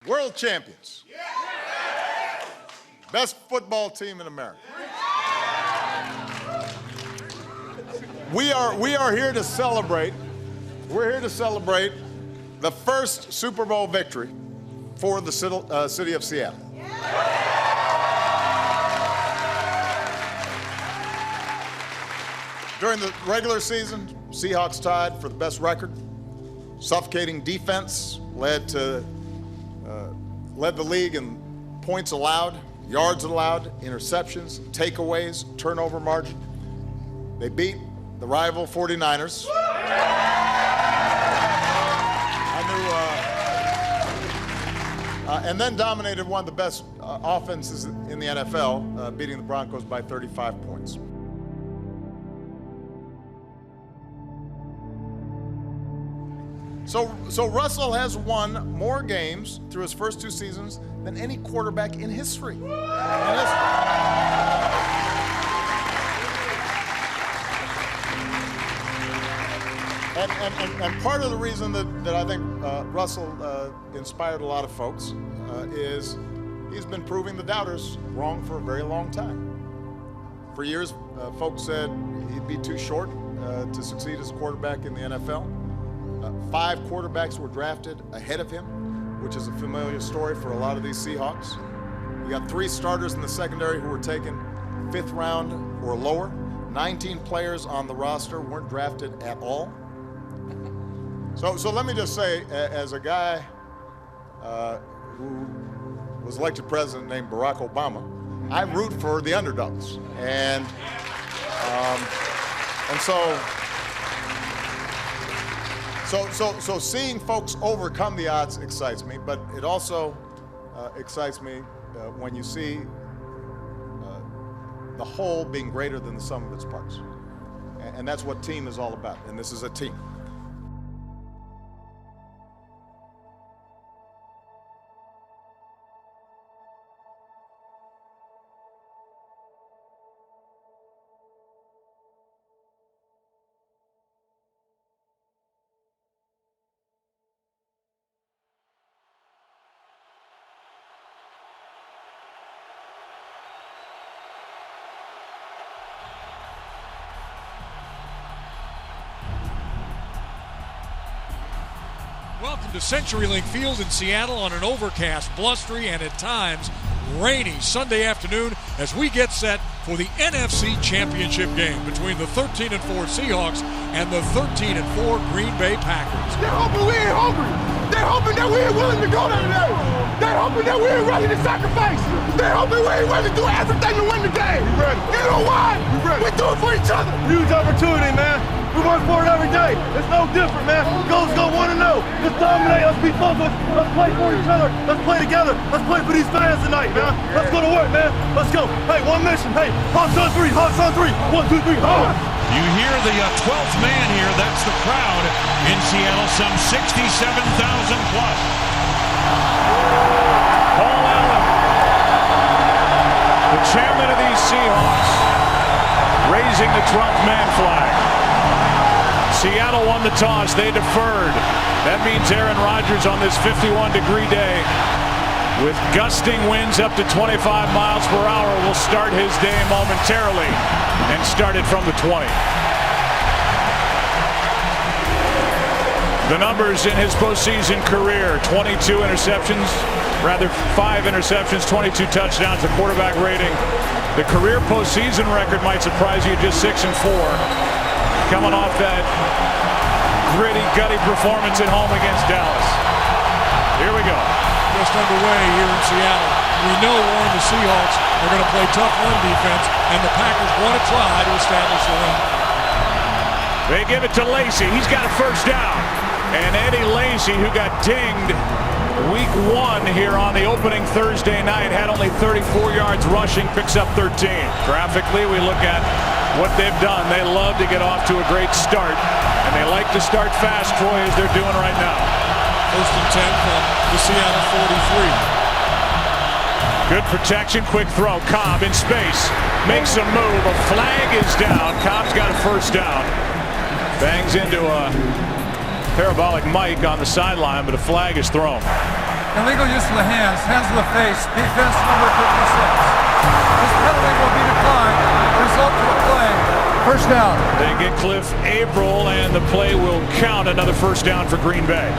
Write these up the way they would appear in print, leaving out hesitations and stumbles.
World champions. Best football team in America. We are here to celebrate. We're here to celebrate the first Super Bowl victory for the city of Seattle. During the regular season, Seahawks tied for the best record. Suffocating defense led the league in points allowed, yards allowed, interceptions, takeaways, turnover margin. They beat the rival 49ers. And then dominated one of the best offenses in the NFL, beating the Broncos by 35 points. So Russell has won more games through his first two seasons than any quarterback in history. And part of the reason that I think Russell inspired a lot of folks is he's been proving the doubters wrong for a very long time. For years, folks said he'd be too short to succeed as a quarterback in the NFL. 5 quarterbacks were drafted ahead of him, which is a familiar story for a lot of these Seahawks. You got 3 starters in the secondary who were taken 5th round or lower. 19 players on the roster weren't drafted at all. So let me just say, as a guy who was elected president named Barack Obama, I root for the underdogs. And so seeing folks overcome the odds excites me, but it also excites me when you see the whole being greater than the sum of its parts. And that's what team is all about, and this is a team. Welcome to CenturyLink Field in Seattle on an overcast, blustery, and at times rainy Sunday afternoon as we get set for the NFC Championship game between the 13-4 Seahawks and the 13-4 Green Bay Packers. They're hoping we ain't hungry. They're hoping that we ain't willing to go there today. They're hoping that we ain't ready to sacrifice. They're hoping we ain't ready to do everything to win the game. We ready. You know why? We do it for each other. Huge opportunity, man. We work for it every day. It's no different, man. Goals go 1-0. Let's dominate. Let's be focused. Let's play for each other. Let's play together. Let's play for these fans tonight, man. Let's go to work, man. Let's go. Hey, one mission. Hey, Hawks on 3. Hawks on 3. 1, 2, 3. Hawks. You hear the 12th man here. That's the crowd in Seattle. Some 67,000 plus. Paul Allen, the chairman of these Seahawks, raising the 12th man flag. Seattle won the toss. They deferred. That means Aaron Rodgers on this 51-degree day with gusting winds up to 25 miles per hour will start his day momentarily and start it from the 20. The numbers in his postseason career: 22 interceptions, rather 5 interceptions, 22 touchdowns, a quarterback rating. The career postseason record might surprise you, just 6-4. Coming off that gritty, gutty performance at home against Dallas. Here we go. Just underway here in Seattle. We know Warren, the Seahawks are going to play tough run defense, and the Packers want to try to establish the run. They give it to Lacy. He's got a first down. And Eddie Lacy, who got dinged week 1 here on the opening Thursday night, had only 34 yards rushing, picks up 13. Graphically, we look at what they've done. They love to get off to a great start, and they like to start fast, Troy, as they're doing right now. First and 10 from the Seattle 43. Good protection, quick throw. Cobb in space, makes a move. A flag is down. Cobb's got a first down. Bangs into a parabolic mic on the sideline, but a flag is thrown. Illegal use of the hands to the face, defense number 56. This penalty will be declined. Result of the play, first down. They get Cliff Averill, and the play will count. Another first down for Green Bay.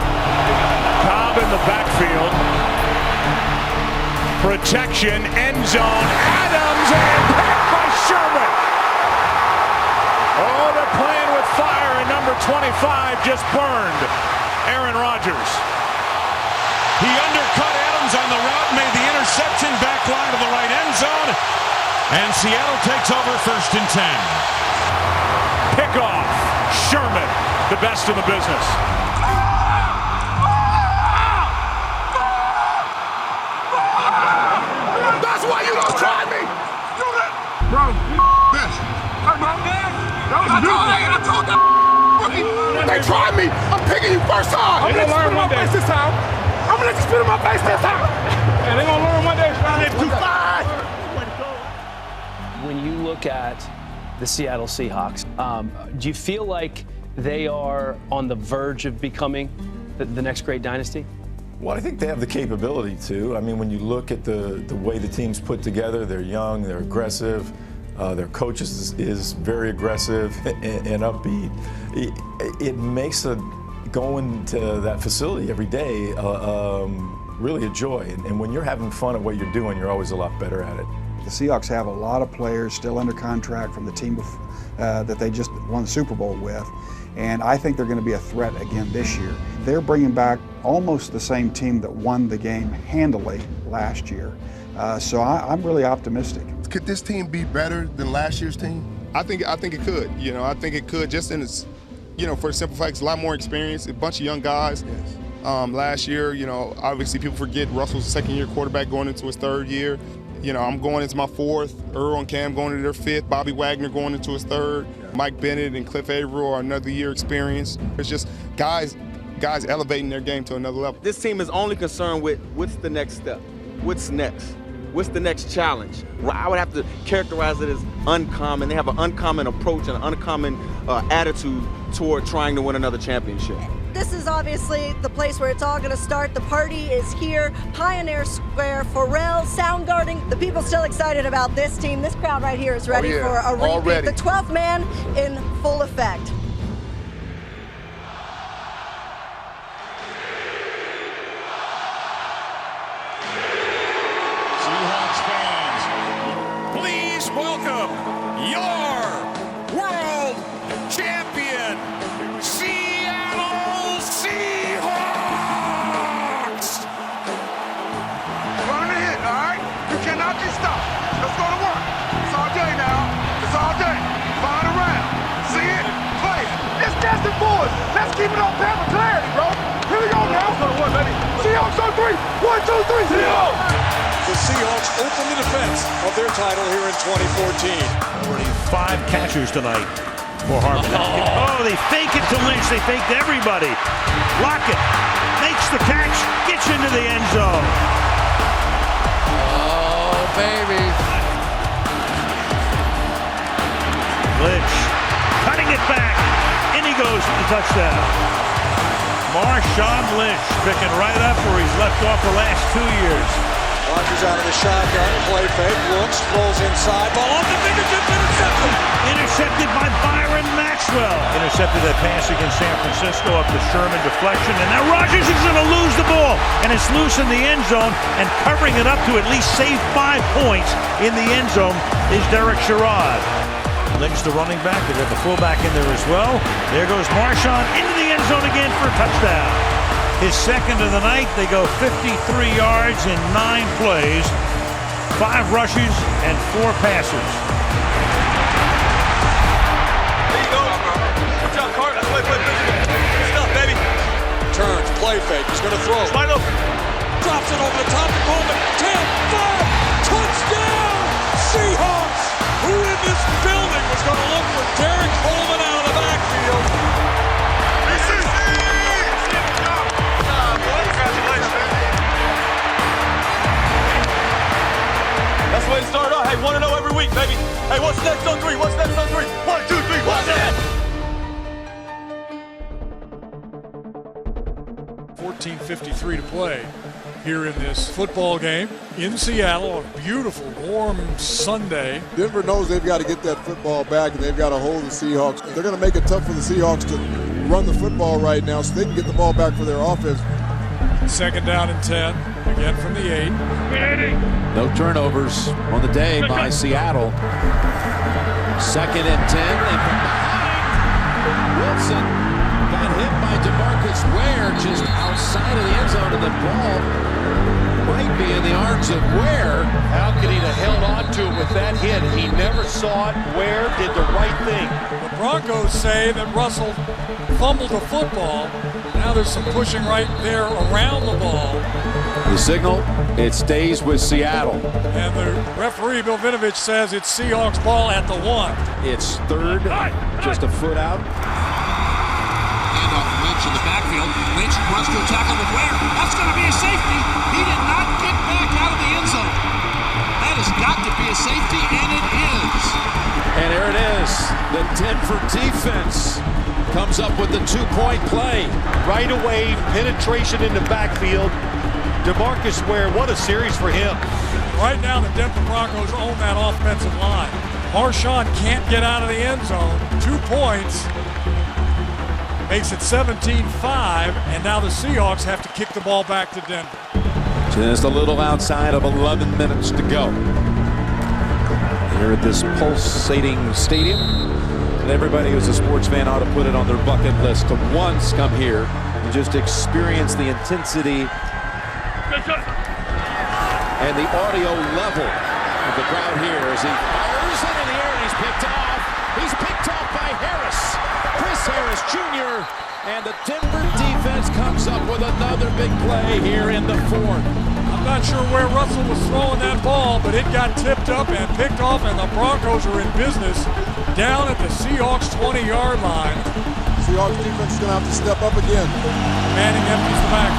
Cobb in the backfield. Protection, end zone, Adams, and picked by Sherman. Oh, they're playing with fire, and number 25 just burned Aaron Rodgers. He undercut Adams on the route, made the interception, back line to the right end zone, and Seattle takes over 1st and 10. Pickoff, Sherman, the best in the business. That's why you don't try me! Bro, this. I told that. They tried me. I'm picking you first time. I'm gonna let you spit in my face this time. I'm gonna let you spit in my face this time. And they're gonna learn one day. They're too fast. When you look at the Seattle Seahawks, do you feel like they are on the verge of becoming the next great dynasty? Well, I think they have the capability to. I mean, when you look at the way the team's put together, they're young, they're aggressive, their coach is very aggressive and upbeat. It makes going to that facility every day really a joy. And when you're having fun at what you're doing, you're always a lot better at it. The Seahawks have a lot of players still under contract from the team that they just won the Super Bowl with. And I think they're going to be a threat again this year. They're bringing back almost the same team that won the game handily last year. So I'm really optimistic. Could this team be better than last year's team? I think it could. You know, I think it could just in its, you know, for the simple fact, it's a lot more experience, a bunch of young guys. Yes. Last year, you know, obviously people forget Russell's a second-year quarterback going into his 3rd year. You know, I'm going into my 4th. Earl and Cam going into their 5th. Bobby Wagner going into his 3rd. Yeah. Mike Bennett and Cliff Averill are another year experience. It's just guys elevating their game to another level. This team is only concerned with what's the next step, what's next, what's the next challenge. I would have to characterize it as uncommon. They have an uncommon approach and an uncommon attitude toward trying to win another championship. This is obviously the place where it's all going to start. The party is here, Pioneer Square, Pharrell, Soundgarden. The people still excited about this team. This crowd right here is ready for a repeat. Already. The 12th man in full effect. Seahawks fans, please welcome your world champion, Seattle Seahawks! Run ahead, all right? You cannot get stopped. Let's go to work. It's all day now. It's all day. Find around. See it? Play it. It's destined for us. Let's keep it on path for clarity, bro. Here we go now. Let's go to work, baby. Seahawks on 3. 1, 2, 3, Seahawks! The Seahawks open the defense of their title here in 2014. Already 5 catchers tonight for Harmon. Oh, they fake it to Lynch. They faked everybody. Lockett makes the catch, gets into the end zone. Oh, baby. Lynch cutting it back, and he goes to the touchdown. Marshawn Lynch picking right up where he's left off the last 2 years. Rodgers out of the shotgun, play fake, looks, throws inside, ball off the fingertip, intercepted. Intercepted by Byron Maxwell. Intercepted that pass against San Francisco up the Sherman deflection, and now Rodgers is going to lose the ball, and it's loose in the end zone, and covering it up to at least save 5 points in the end zone is Derek Sherrod. Lynch, the running back, they got the fullback in there as well. There goes Marshawn into the end zone again for a touchdown. His 2nd of the night. They go 53 yards in 9 plays, 5 rushes, and 4 passes. There you go. Good job, Cart. That's play physical. Good stuff, baby. Turns, play fake. He's going to throw. It's wide open. Drops it over the top to Coleman. 10, 5, touchdown! Seahawks! Who in this building was going to look for Derek Coleman out of the backfield? This is That's the way to start off. Hey, 1-0 every week, baby. Hey, what's next on 3? What's next on 3? 1, 2, 3, what's next? 7:53 to play here in this football game in Seattle. A beautiful, warm Sunday. Denver knows they've got to get that football back, and they've got to hold the Seahawks. They're going to make it tough for the Seahawks to run the football right now so they can get the ball back for their offense. 2nd down and 10, again from the 8. No turnovers on the day by Seattle. 2nd and 10, and from behind, Wilson got hit by DeMarcus Ware just outside of the end zone, and the ball might be in the arms of Ware. How could he have held on to it with that hit? He never saw it. Ware did the right thing. The Broncos say that Russell fumbled the football. Now there's some pushing right there around the ball. The signal, it stays with Seattle. And the referee, Bill Vinovich, says it's Seahawks ball at the 1. It's 3rd, just a foot out. Handoff Lynch in the backfield. Lynch runs to a tackle with Ware. That's going to be a safety. He did not get back out of the end zone. That has got to be a safety, and it is. And there it is. The Denver defense comes up with the 2-point play. Right away, penetration in the backfield. DeMarcus Ware, what a series for him. Right now, the Denver Broncos own that offensive line. Marshawn can't get out of the end zone. 2 points. Makes it 17-5, and now the Seahawks have to kick the ball back to Denver. Just a little outside of 11 minutes to go. Here at this pulsating stadium. And everybody who's a sports fan ought to put it on their bucket list to once come here and just experience the intensity and the audio level of the crowd here as he fires it in the air and he's picked off. He's picked off by Harris. Chris Harris Jr. And the Denver defense comes up with another big play here in the 4th. I'm not sure where Russell was throwing that ball, but it got tipped up and picked off, and the Broncos are in business down at the Seahawks 20-yard line. Seahawks defense is going to have to step up again. Manning empties the back.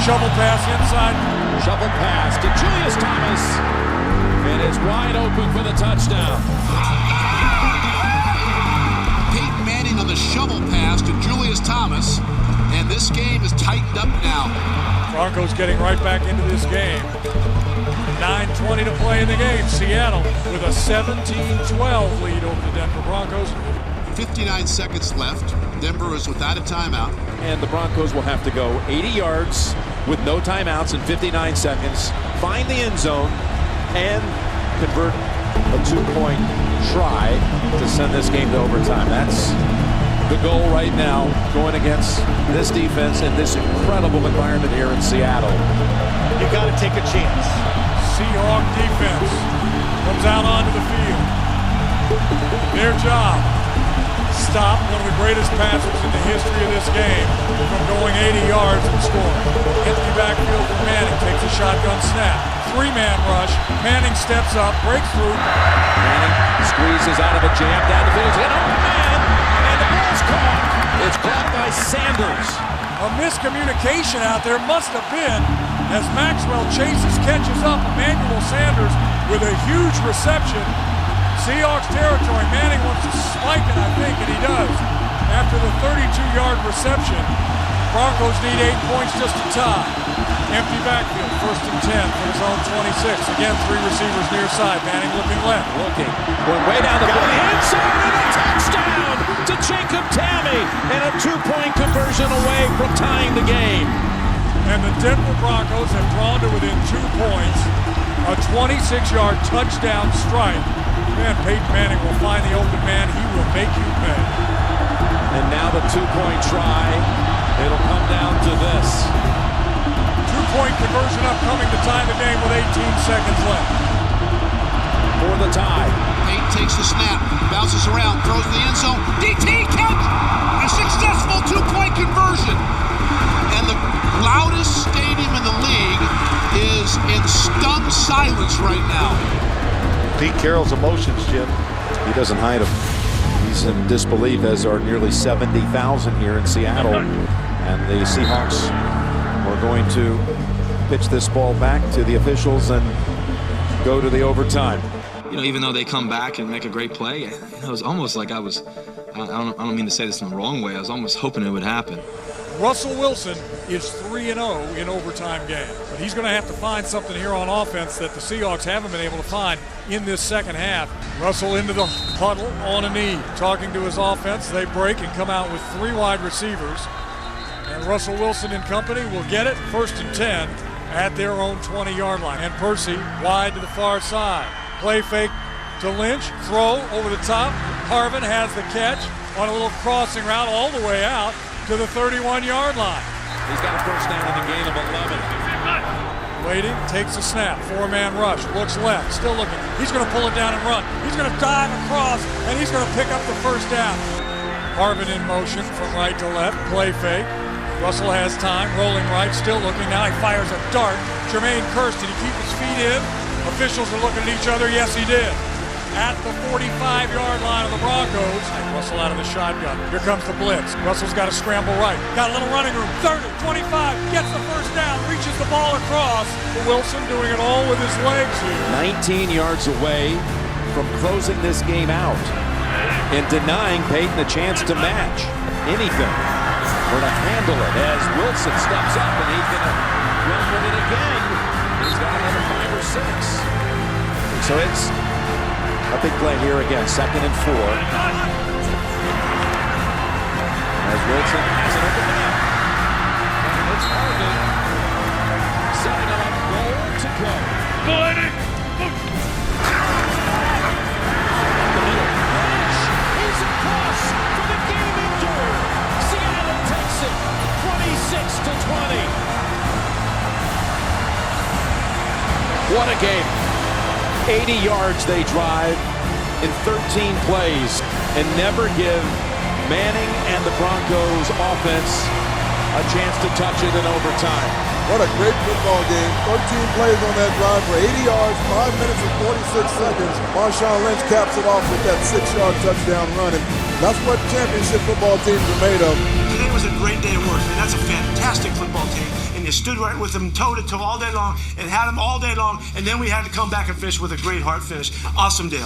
Shovel pass inside. Shovel pass to Julius Thomas. And it's wide open for the touchdown. Peyton Manning on the shovel pass to Julius Thomas. And this game is tightened up now. Broncos getting right back into this game. 9:20 to play in the game. Seattle with a 17-12 lead over the Denver Broncos. 59 seconds left. Denver is without a timeout. And the Broncos will have to go 80 yards with no timeouts in 59 seconds, find the end zone, and convert a 2-point try to send this game to overtime. That's the goal right now, going against this defense in this incredible environment here in Seattle. You got to take a chance. Seahawk defense comes out onto the field. Their job, stop one of the greatest passers in the history of this game from going 80 yards and scoring. Empty backfield for Manning, takes a shotgun snap. 3-man rush. Manning steps up, breaks through. Manning squeezes out of a jam down the field. He's got an open man, and the ball's caught. It's caught by Sanders. A miscommunication out there must have been as Maxwell catches up Emmanuel Sanders with a huge reception. Seahawks territory. Manning wants to spike it, I think, and he does. After the 32-yard reception, Broncos need 8 points just to tie. Empty backfield, 1st and 10 for his own 26. Again, 3 receivers near side. Manning looking left. Looking. Going way down the field. End zone and a touchdown to Jacob Tamme. And a 2-point conversion away from tying the game. And the Denver Broncos have drawn to within 2 points. A 26-yard touchdown strike. Man, Peyton Manning will find the open man. He will make you pay. And now the 2-point try. It'll come down to this. 2-point conversion upcoming to tie the game with 18 seconds left. For the tie. Peyton takes the snap, bounces around, throws the end zone. DT catch! A successful 2-point conversion. And the loudest stadium in the league is in stunned silence right now. Pete Carroll's emotions, Jim. He doesn't hide them. He's in disbelief, as are nearly 70,000 here in Seattle. And the Seahawks are going to pitch this ball back to the officials and go to the overtime. You know, even though they come back and make a great play, it was almost like I don't mean to say this in the wrong way, I was almost hoping it would happen. Russell Wilson is 3-0 in overtime game. But he's going to have to find something here on offense that the Seahawks haven't been able to find in this second half. Russell into the huddle on a knee, talking to his offense. They break and come out with 3 wide receivers. And Russell Wilson and company will get it 1st and 10 at their own 20-yard line. And Percy wide to the far side. Play fake to Lynch, throw over the top. Harvin has the catch on a little crossing route all the way out to the 31-yard line. He's got a first down in the gain of 11. Waiting, takes a snap, 4-man rush, looks left, still looking. He's going to pull it down and run. He's going to dive across, and he's going to pick up the first down. Harvin in motion from right to left, play fake. Russell has time, rolling right, still looking. Now he fires a dart. Jermaine Kearse, did he keep his feet in? Officials are looking at each other. Yes, he did. At the 45-yard line of the Broncos. Russell out of the shotgun. Here comes the blitz. Russell's got to scramble right. Got a little running room. 30, 25, gets the first down, reaches the ball across. Wilson doing it all with his legs here. 19 yards away from closing this game out and denying Peyton a chance to match anything or to handle it as Wilson steps up and he's going to run with it again. He's got another 5 or 6. So it's a big play here again, 2nd and 4. As Wilson has it open up. And it's Harvin setting up goal to go. He's across for the game ended. Seattle takes it 26-20. What a game. 80 yards they drive in 13 plays and never give Manning and the Broncos offense a chance to touch it in overtime. What a great football game. 13 plays on that drive for 80 yards, 5 minutes and 46 seconds. Marshawn Lynch caps it off with that 6-yard touchdown run. And that's what championship football teams are made of. Today was a great day of work. I mean, that's a fantastic football team. And you stood right with them toe-to-toe all day long and had them all day long. And then we had to come back and finish with a great hard finish. Awesome deal.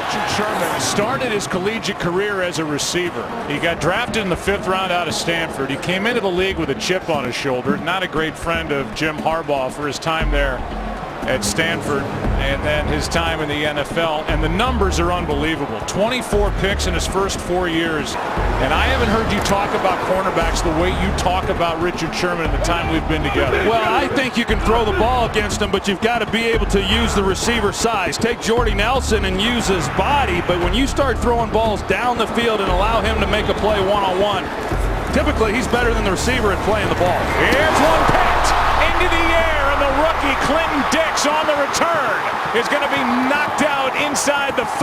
Richard Sherman started his collegiate career as a receiver. He got drafted in the 5th round out of Stanford. He came into the league with a chip on his shoulder. Not a great friend of Jim Harbaugh for his time there at Stanford and then his time in the NFL. And the numbers are unbelievable. 24 picks in his first 4 years. And I haven't heard you talk about cornerbacks the way you talk about Richard Sherman in the time we've been together. Well, I think you can throw the ball against him, but you've got to be able to use the receiver size. Take Jordy Nelson and use his body, but when you start throwing balls down the field and allow him to make a play one-on-one, typically he's better than the receiver at playing the ball. Here's one picked into the air, and the rookie Clinton Dix on the return is going to be knocked out inside the 5.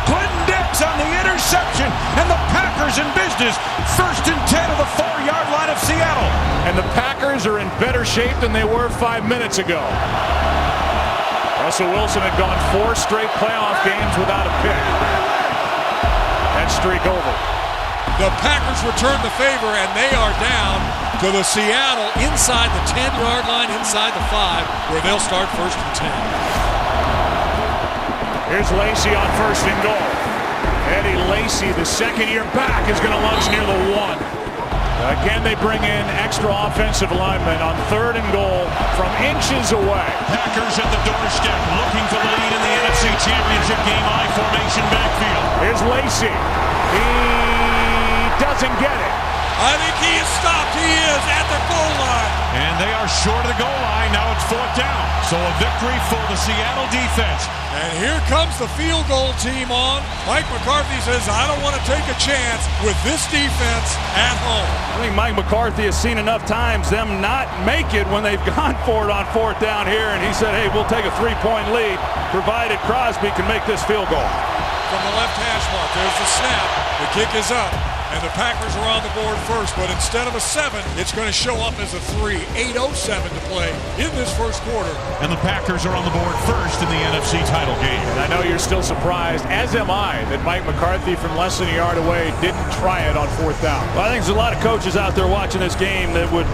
Clinton Dix on the interception, and the Packers in business. 1st and 10 of the 4-yard line of Seattle. And the Packers are in better shape than they were 5 minutes ago. Russell Wilson had gone 4 straight playoff games without a pick. That streak over. The Packers return the favor, and they are down to the Seattle inside the 10-yard line, inside the 5, where they'll start 1st and 10. Here's Lacy on 1st and goal. Eddie Lacy, the second-year back, is going to lunge near the 1. Again, they bring in extra offensive linemen on 3rd and goal from inches away. Packers at the doorstep, looking for the lead in the NFC Championship game. I formation backfield. Here's Lacy. He doesn't get it. I think he is stopped. He is at the goal line. And they are short of the goal line. Now it's 4th down. So a victory for the Seattle defense. And here comes the field goal team on. Mike McCarthy says, I don't want to take a chance with this defense at home. I think Mike McCarthy has seen enough times them not make it when they've gone for it on 4th down here. And he said, hey, we'll take a 3-point lead, provided Crosby can make this field goal. From the left hash mark, there's the snap. The kick is up. And the Packers are on the board first, but instead of a 7, it's going to show up as a 3. 8:07 to play in this first quarter. And the Packers are on the board first in the NFC title game. And I know you're still surprised, as am I, that Mike McCarthy from less than a yard away didn't try it on 4th down. Well, I think there's a lot of coaches out there watching this game that would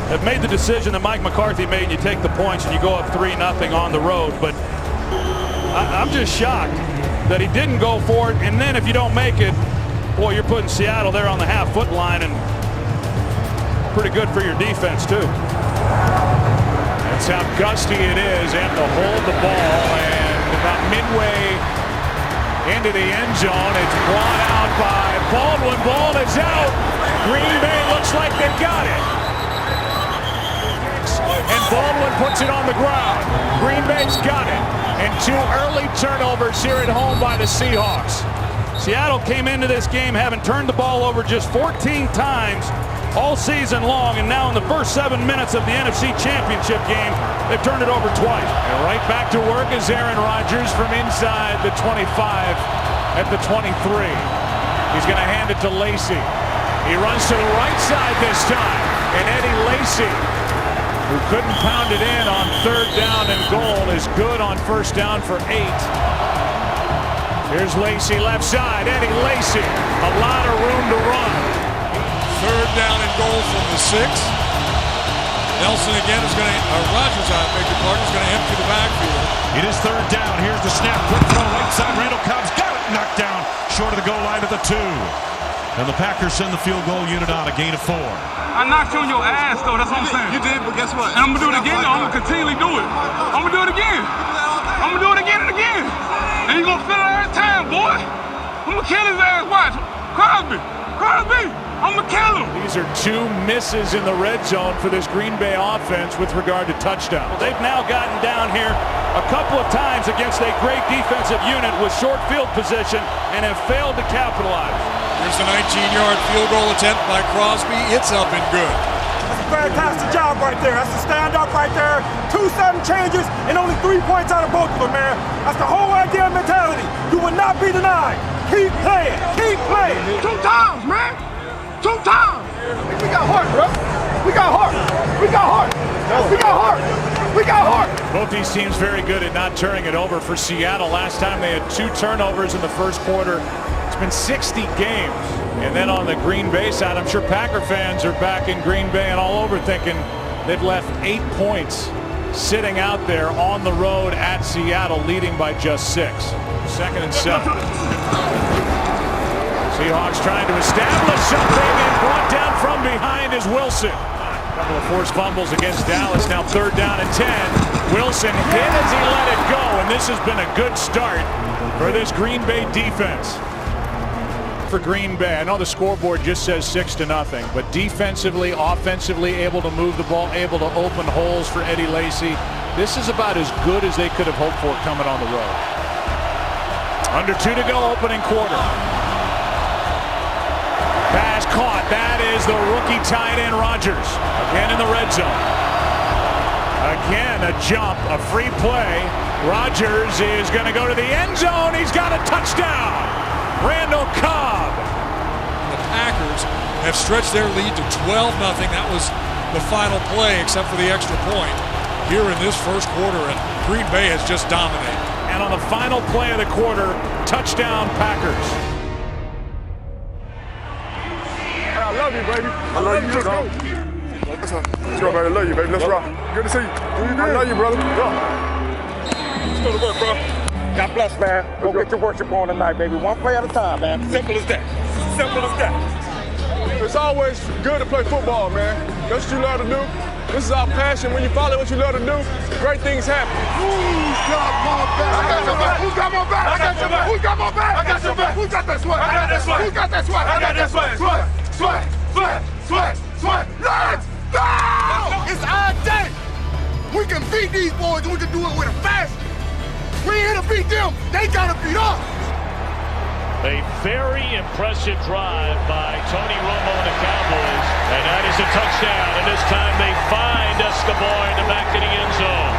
have made the decision that Mike McCarthy made, and you take the points and you go up 3-0 on the road. But I'm just shocked that he didn't go for it. And then if you don't make it, boy, you're putting Seattle there on the half-foot line, and pretty good for your defense, too. That's how gusty it is. They have to hold the ball, and about midway into the end zone, it's blown out by Baldwin. Ball is out. Green Bay looks like they've got it. And Baldwin puts it on the ground. Green Bay's got it. And 2 early turnovers here at home by the Seahawks. Seattle came into this game having turned the ball over just 14 times all season long, and now in the first 7 minutes of the NFC Championship game, they've turned it over twice. And right back to work is Aaron Rodgers from inside the 25 at the 23. He's going to hand it to Lacy. He runs to the right side this time, and Eddie Lacy, who couldn't pound it in on 3rd down and goal, is good on 1st down for 8. Here's Lacy left side. Eddie Lacy, a lot of room to run. 3rd down and goal from the 6. Nelson again is going to, Rodgers, I beg your pardon, is going to empty the backfield. It is 3rd down. Here's the snap. Quick throw right side. Randall Cobb's got it knocked down short of the goal line at the 2. And the Packers send the field goal unit on, a gain of 4. I knocked you on your ass, though. That's what I'm saying. You did, but guess what? And I'm going to do it again, though. I'm going to continually do it. I'm going to do it again. I'm going to do it again and again. And you're going to feel it every time, boy. I'm going to kill his ass. Watch. Crosby. I'm going to kill him. These are 2 misses in the red zone for this Green Bay offense with regard to touchdowns. They've now gotten down here a couple of times against a great defensive unit with short field position and have failed to capitalize. Here's the 19-yard field goal attempt by Crosby. It's up and good. That's a fantastic job right there. That's a stand-up right there. 2 sudden changes and only 3 points out of both of them, man. That's the whole idea of mentality. You will not be denied. Keep playing. Keep playing. 2 times, man. 2 times. We got heart, bro. We got heart. We got heart. We got heart. We got heart. Both these teams very good at not turning it over. For Seattle, last time they had 2 turnovers in the first quarter. It's been 60 games. And then on the Green Bay side, I'm sure Packer fans are back in Green Bay and all over thinking they've left 8 points sitting out there on the road at Seattle, leading by just 6. 2nd and 7. Seahawks trying to establish something, and brought down from behind is Wilson. A couple of forced fumbles against Dallas. Now 3rd down and 10. Wilson hit as he let it go, and this has been a good start for this Green Bay defense. For Green Bay, I know the scoreboard just says 6-0, but defensively, offensively, able to move the ball, able to open holes for Eddie Lacy. This is about as good as they could have hoped for coming on the road. Under 2 to go, opening quarter. Pass caught. That is the rookie tight end Rodgers. Again in the red zone. Again a jump, a free play. Rodgers is going to go to the end zone. He's got a touchdown. Randall Cobb. The Packers have stretched their lead to 12-0. That was the final play except for the extra point here in this first quarter, and Green Bay has just dominated. And on the final play of the quarter, touchdown Packers. I love you, baby. I love you too, dog. Let's go, baby. I love you, baby. Let's rock. Good to see you. I love you, brother. Let's go to work, bro. God bless, man. Go get your worship on tonight, baby. 1 play at a time, man. Simple as that. Simple as that. It's always good to play football, man. That's what you love to do. This is our passion. When you follow what you love to do, great things happen. Who's got my back? I got your back. Who's got my back? I got your back. Who's got my back? I got your back. Who's got that sweat? I got that sweat. Who's got that sweat? I got that sweat. Sweat. Let's go! It's our day. We can beat these boys, and we can do it with a fashion. We ain't here to beat them. They gotta beat us. A very impressive drive by Tony Romo and the Cowboys. And that is a touchdown. And this time they find Escobar in the back of the end zone.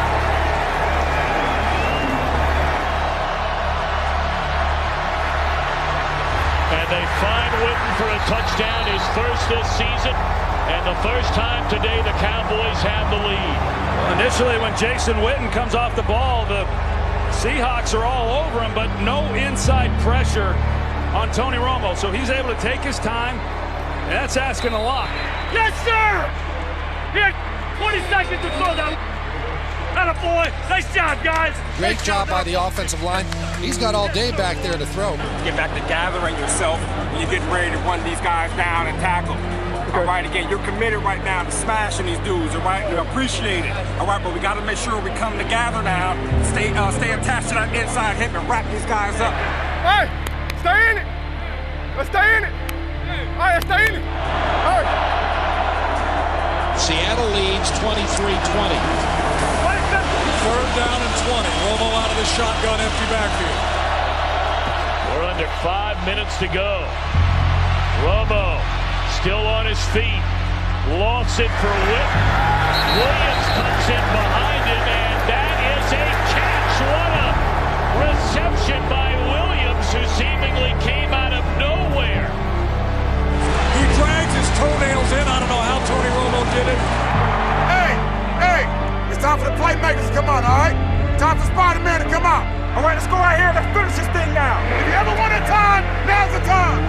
And they find Witten for a touchdown, his first this season. And the first time today the Cowboys have the lead. Initially when Jason Witten comes off the ball, the Seahawks are all over him, but no inside pressure on Tony Romo. So he's able to take his time, and that's asking a lot. Yes, sir! Here, 20 seconds to throw that. Attaboy. Nice job, guys. Great job by the offensive line. He's got all day back there to throw. Get back to gathering yourself when you're getting ready to run these guys down and tackle. All right, again, you're committed right now to smashing these dudes, all right? We appreciate it, all right? But we got to make sure we come together now, stay attached to that inside hip and wrap these guys up. Hey, stay in it. Let's stay in it. All right, let's stay in it. All right. Seattle leads 23-20. Third down and 20. Romo out of the shotgun, empty backfield. We're under 5 minutes to go. Romo still on his feet. Lost it for Whit. Williams comes in behind him, and that is a catch. What a reception by Williams, who seemingly came out of nowhere. He drags his toenails in. I don't know how Tony Romo did it. Hey, it's time for the playmakers to come on, all right? Time for Spider-Man to come out. All right, let's go right here. Let's finish this thing now. If you ever want a time, now's the time.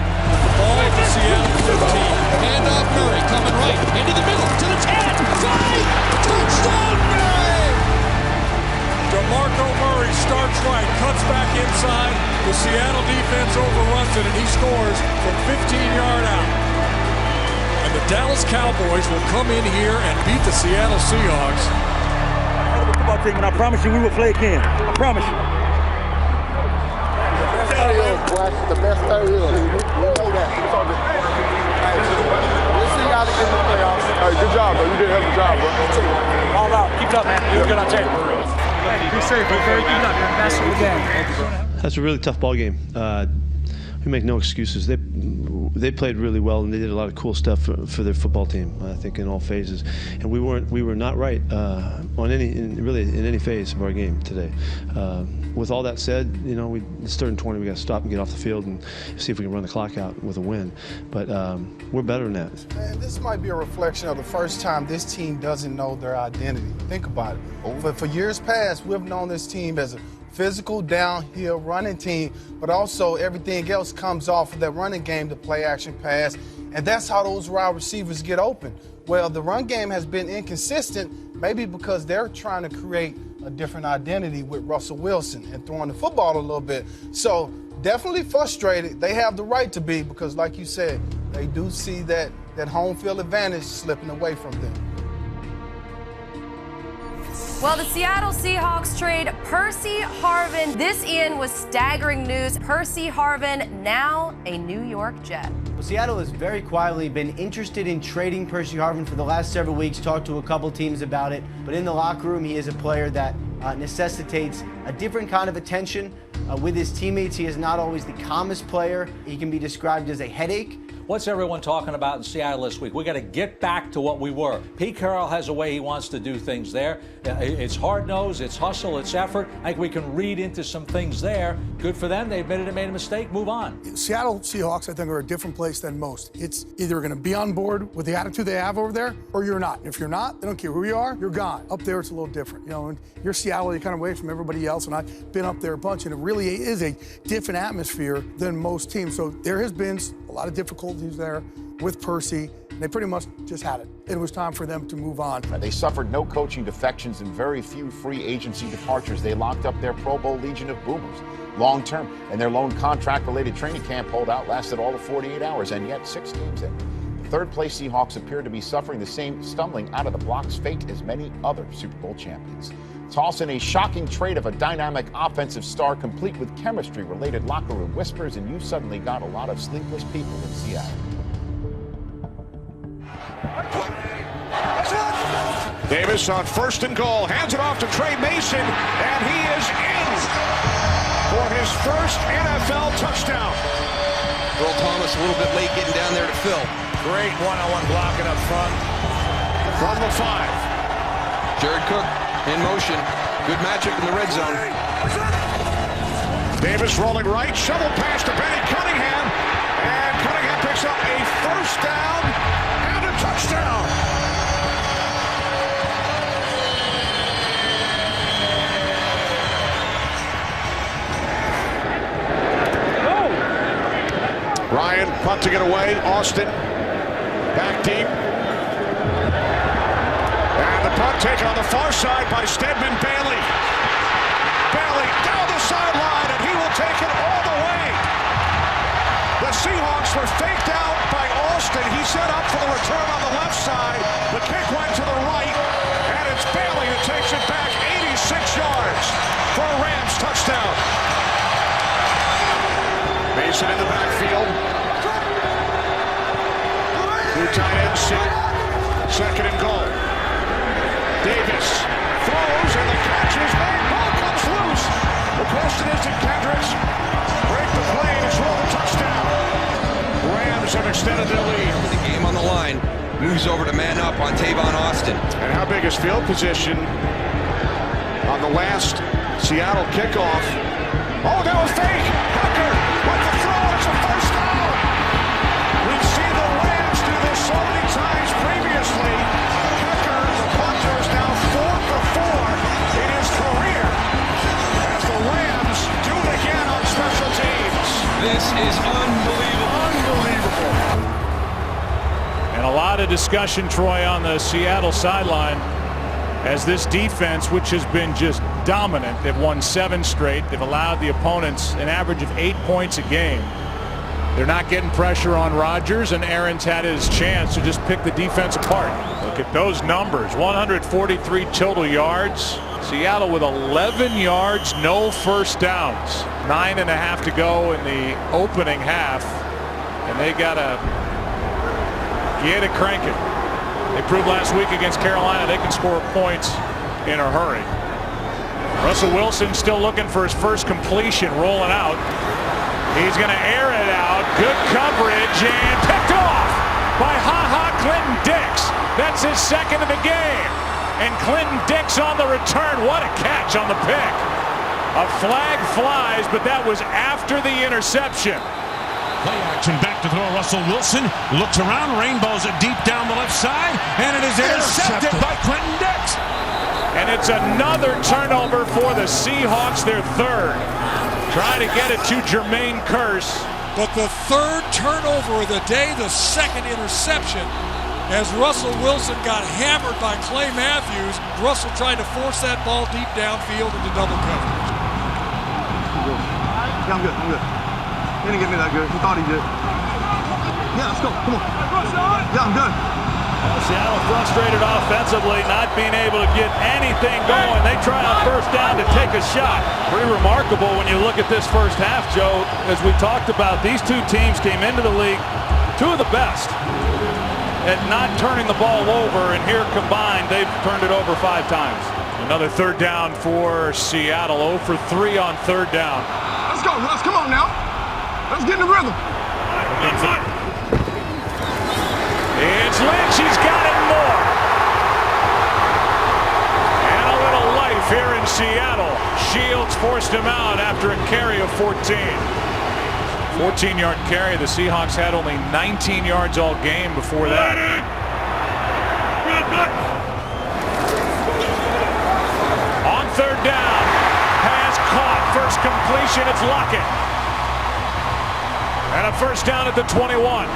Ball at the Seattle 15. Hand off Murray, coming right, into the middle, to the 10. Fly! Touchdown, Murray! DeMarco Murray starts right, cuts back inside. The Seattle defense overruns it, and he scores from 15-yard out. And the Dallas Cowboys will come in here and beat the Seattle Seahawks. Football team, and I promise you we will play again. I promise you. The best third is. We know that. We'll see y'all again in the playoffs. Hey, good job, bro. You did a hell of a job, bro. All out. Keep it up, man. You're good on tape. Be safe, okay? Keep it up. You're the best in the game. That's a really tough ball game. We make no excuses. They played really well, and they did a lot of cool stuff for their football team, I think, in all phases. And we were not right in any phase of our game today. With all that said, you know, it's 3rd and 20. We got to stop and get off the field and see if we can run the clock out with a win. But we're better than that. Man, this might be a reflection of the first time this team doesn't know their identity. Think about it. For years past, we've known this team as a physical, downhill running team, but also everything else comes off of that running game, the play action pass, and that's how those wide receivers get open. Well, the run game has been inconsistent, maybe because they're trying to create a different identity with Russell Wilson and throwing the football a little bit. So definitely frustrated. They have the right to be, because like you said, they do see that home field advantage slipping away from them. Well, the Seattle Seahawks trade Percy Harvin. This, Ian, was staggering news. Percy Harvin, now a New York Jet. Well, Seattle has very quietly been interested in trading Percy Harvin for the last several weeks, talked to a couple teams about it. But in the locker room, he is a player that necessitates a different kind of attention. With his teammates, he is not always the calmest player. He can be described as a headache. What's everyone talking about in Seattle this week? We got to get back to what we were. Pete Carroll has a way he wants to do things there. It's hard-nosed, it's hustle, it's effort. I think we can read into some things there. Good for them. They admitted they made a mistake. Move on. Seattle Seahawks, I think, are a different place than most. It's either going to be on board with the attitude they have over there, or you're not. And if you're not, they don't care who you are, you're gone. Up there, it's a little different. You know, and you're Seattle, you're kind of away from everybody else, and I've been up there a bunch, and it really is a different atmosphere than most teams. So there has been a lot of difficulties there with Percy. They pretty much just had it. It was time for them to move on. They suffered no coaching defections and very few free agency departures. They locked up their Pro Bowl legion of boomers long term, and their lone contract-related training camp holdout lasted all of 48 hours, and yet 6 games in. The third-place Seahawks appear to be suffering the same stumbling out of the block's fate as many other Super Bowl champions. Toss in a shocking trade of a dynamic offensive star complete with chemistry-related locker room whispers, and you suddenly got a lot of sleepless people in Seattle. Davis on 1st and goal, hands it off to Trey Mason, and he is in for his first NFL touchdown. Earl Thomas a little bit late getting down there to Phil. Great one-on-one blocking up front from the 5. Jared Cook in motion. Good matchup in the red zone. Davis rolling right, shovel pass to Benny Cunningham, and Cunningham picks up a first down and a touchdown. Ryan punting it away. Austin back deep. And the punt taken on the the far side by Stedman Bailey. Bailey down the sideline, and he will take it all the way. The Seahawks were faked out by Austin. He set up for the return on the left side. The kick went to the right, and it's Bailey who takes it back 86 yards for a Rams touchdown. Mason in the backfield. Two tight ends sit. Second and goal. Davis throws, and the catch is made. Ball comes loose. The question is, did Kendricks break the play and throw the touchdown? Rams have extended their lead. With the game on the line, moves over to man up on Tavon Austin. And how big is field position on the last Seattle kickoff? Oh, that was fake. Tucker with the throw. It's a first down. We've seen the Rams do this so many times previously. Tucker, the punter, is now 4 for 4 in his career as the Rams do it again on special teams. This is unbelievable. Unbelievable. And a lot of discussion, Troy, on the Seattle sideline as this defense, which has been just dominant. They've won 7 straight. They've allowed the opponents an average of 8 points a game. They're not getting pressure on Rodgers, and Aaron's had his chance to just pick the defense apart. Look at those numbers. 143 total yards. Seattle with 11 yards, no first downs. 9.5 to go in the opening half, and they got to get it cranking. They proved last week against Carolina they can score points in a hurry. Russell Wilson still looking for his first completion, rolling out. He's going to air it out. Good coverage and picked off by Clinton Dix. That's his second of the game. And Clinton Dix on the return. What a catch on the pick. A flag flies, but that was after the interception. Play action back to throw. Russell Wilson looks around, rainbows it deep down the left side, and it is intercepted by Clinton Dix. And it's another turnover for the Seahawks, their third. Trying to get it to Jermaine Kearse. But the third turnover of the day, the second interception, as Russell Wilson got hammered by Clay Matthews. Russell tried to force that ball deep downfield into double coverage. Yeah, I'm good. He didn't get me that good. He thought he did. Yeah, let's go. Come on. Yeah, I'm good. Seattle frustrated offensively, not being able to get anything going. They try on first down to take a shot. Pretty remarkable when you look at this first half, Joe. As we talked about, these two teams came into the league, two of the best at not turning the ball over, and here combined, they've turned it over 5 times. Another third down for Seattle, 0 for 3 on third down. Let's go, Russ. Come on now. Let's get in the rhythm. It's Lynch. He's got it more. And a little life here in Seattle. Shields forced him out after a carry of 14. 14-yard carry. The Seahawks had only 19 yards all game before that. On third down. Has caught. First completion. It's Lockett. And a first down at the 21.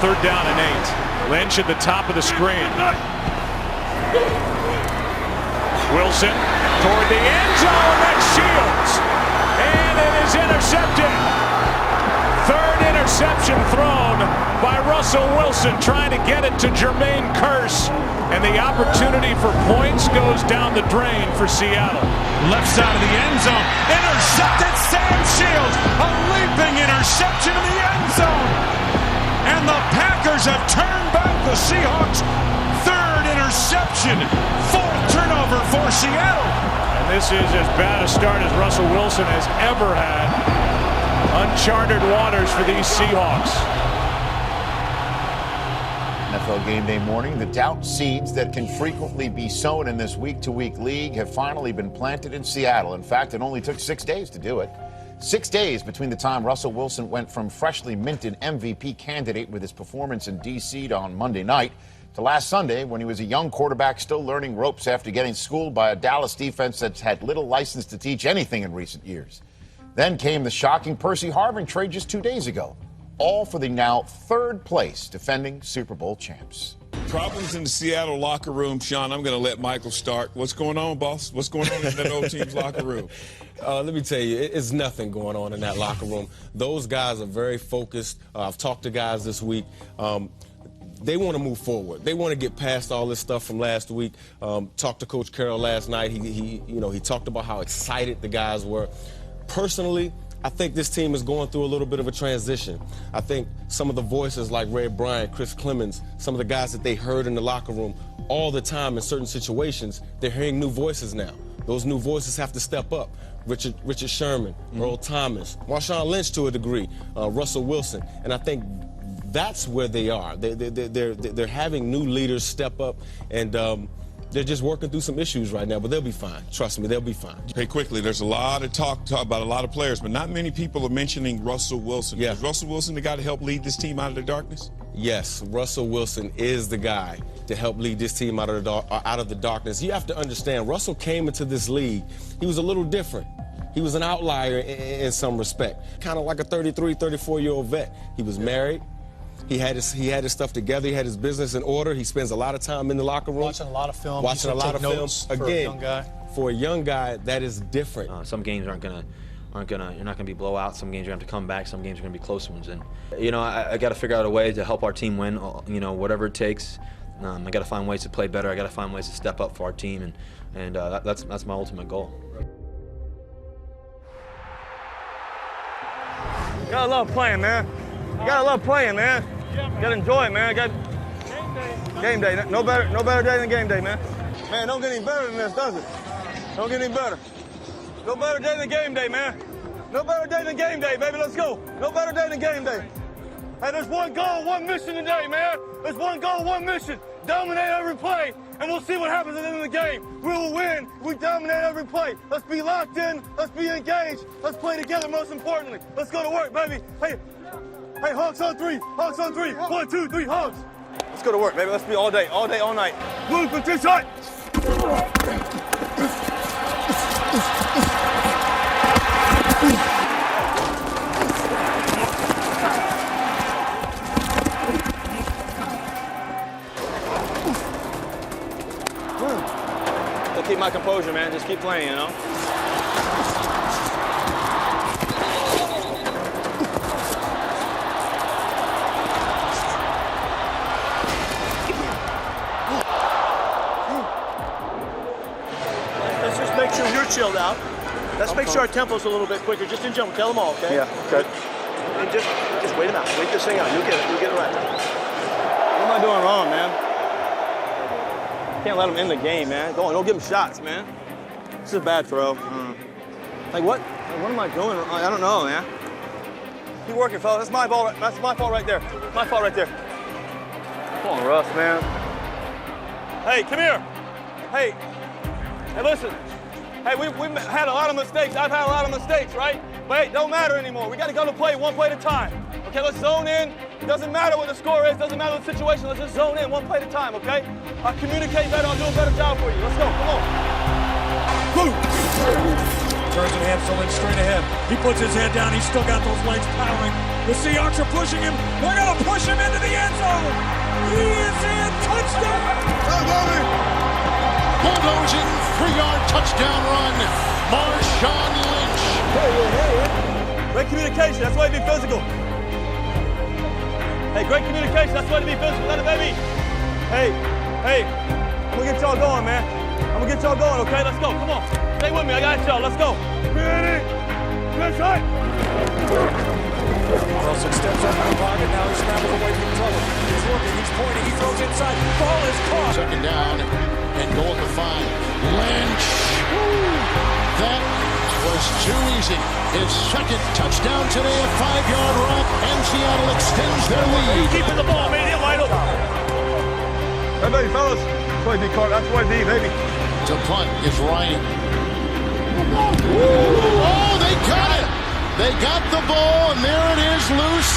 Third down and 8. Lynch at the top of the screen. Wilson toward the end zone. That's Shields. And it is intercepted. Third interception thrown by Russell Wilson, trying to get it to Jermaine Kearse. And the opportunity for points goes down the drain for Seattle. Left side of the end zone. Intercepted. Sam Shields. A leaping interception in the end zone. And the Packers have turned back the Seahawks. Third interception. Fourth turnover for Seattle. And this is as bad a start as Russell Wilson has ever had. Uncharted waters for these Seahawks. NFL Game Day morning, the doubt seeds that can frequently be sown in this week-to-week league have finally been planted in Seattle. In fact, it only took 6 days to do it. 6 days between the time Russell Wilson went from freshly minted MVP candidate with his performance in D.C. on Monday night to last Sunday when he was a young quarterback still learning ropes after getting schooled by a Dallas defense that's had little license to teach anything in recent years. Then came the shocking Percy Harvin trade just 2 days ago, all for the now third place defending Super Bowl champs. Problems in the Seattle locker room. Sean, I'm going to let Michael start. What's going on, boss? What's going on in that old team's locker room? Let me tell you, it's nothing going on in that locker room. Those guys are very focused. I've talked to guys this week. They want to move forward. They want to get past all this stuff from last week. Talked to Coach Carroll last night. He talked about how excited the guys were. Personally, I think this team is going through a little bit of a transition. I think some of the voices like Ray Bryant, Chris Clemens, some of the guys that they heard in the locker room all the time in certain situations, they're hearing new voices now. Those new voices have to step up. Richard Sherman, Earl Thomas, Marshawn Lynch to a degree, Russell Wilson. And I think that's where they are. They're having new leaders step up, and they're just working through some issues right now, but they'll be fine. Trust me, they'll be fine. Hey, quickly, there's a lot of talk about a lot of players, but not many people are mentioning Russell Wilson. Yeah. Is Russell Wilson the guy to help lead this team out of the darkness? Yes, Russell Wilson is the guy to help lead this team out of the darkness. You have to understand, Russell came into this league. He was a little different. He was an outlier in some respect, kind of like a 33, 34-year-old vet. He was married. He had his stuff together. He had his business in order. He spends a lot of time in the locker room. Watching a lot of film. Watching a lot of film. For a young guy. For a young guy, that is different. Some games you're not gonna be blowouts. Some games you're gonna have to come back. Some games are gonna be close ones. And I got to figure out a way to help our team win. Whatever it takes. I got to find ways to play better. I got to find ways to step up for our team, and that's my ultimate goal. You gotta love playing, man. You gotta love playing, man. You gotta enjoy it, man. Game day. No better day than game day, man. Man, don't get any better than this, does it? Don't get any better. No better day than game day, man. No better day than game day, baby. Let's go. No better day than game day. Hey, there's one goal, one mission today, man. There's one goal, one mission. Dominate every play, and we'll see what happens at the end of the game. We will win. We dominate every play. Let's be locked in. Let's be engaged. Let's play together, most importantly. Let's go to work, baby. Hey, Hawks on three. Hawks on three. 1, 2, 3, Hawks. Let's go to work, baby. Let's be all day, all night. Move for 2 shots. I'll keep my composure, man. Just keep playing, you know? Let's just make sure you're chilled out. Let's make sure our tempo's a little bit quicker, just in general. Tell them all, okay? Yeah, okay. And just wait them out. Wait this thing out. You'll get it right. What am I doing wrong, man? Can't let them in the game, man. Don't give them shots, man. This is a bad throw. Like what? Like, what am I doing? I don't know, man. Keep working, fella. That's my ball. That's my fault right there. My fault right there. Come on, Russ, man. Hey, come here. Hey, listen. Hey, we've had a lot of mistakes. I've had a lot of mistakes, right? But hey, don't matter anymore. We got to go to play one play at a time. Okay, let's zone in. Doesn't matter what the score is. Doesn't matter the situation. Let's just zone in one play at a time, okay? I'll communicate better. I'll do a better job for you. Let's go. Come on. Boom. Turns and hands Lynch straight ahead. He puts his head down. He's still got those legs powering. The Seahawks are pushing him. They're going to push him into the end zone. He is in. Touchdown. Bulldozing 3-yard touchdown run. Marshawn Lynch. Great communication. That's why you be physical. Hey, great communication. That's why you be physical. Let it, baby. Hey. I'm going to get y'all going, man. I'm going to get y'all going, okay? Let's go. Come on. Stay with me. I got y'all. Let's go. Ready? Good shot. Wilson steps up in the pocket. Now he scrambles away from trouble. He's looking. He's pointing. He throws inside. Ball is caught. Second down and goal at the 5. Lynch. That was too easy. His second touchdown today, a 5-yard run, and Seattle extends their lead. Keeping the ball, man. Hit wide open. Hey, baby, fellas. That's why D, Carter. That's why D, baby. To punt is Ryan. Oh, they got it. They got the ball, and there it is, loose.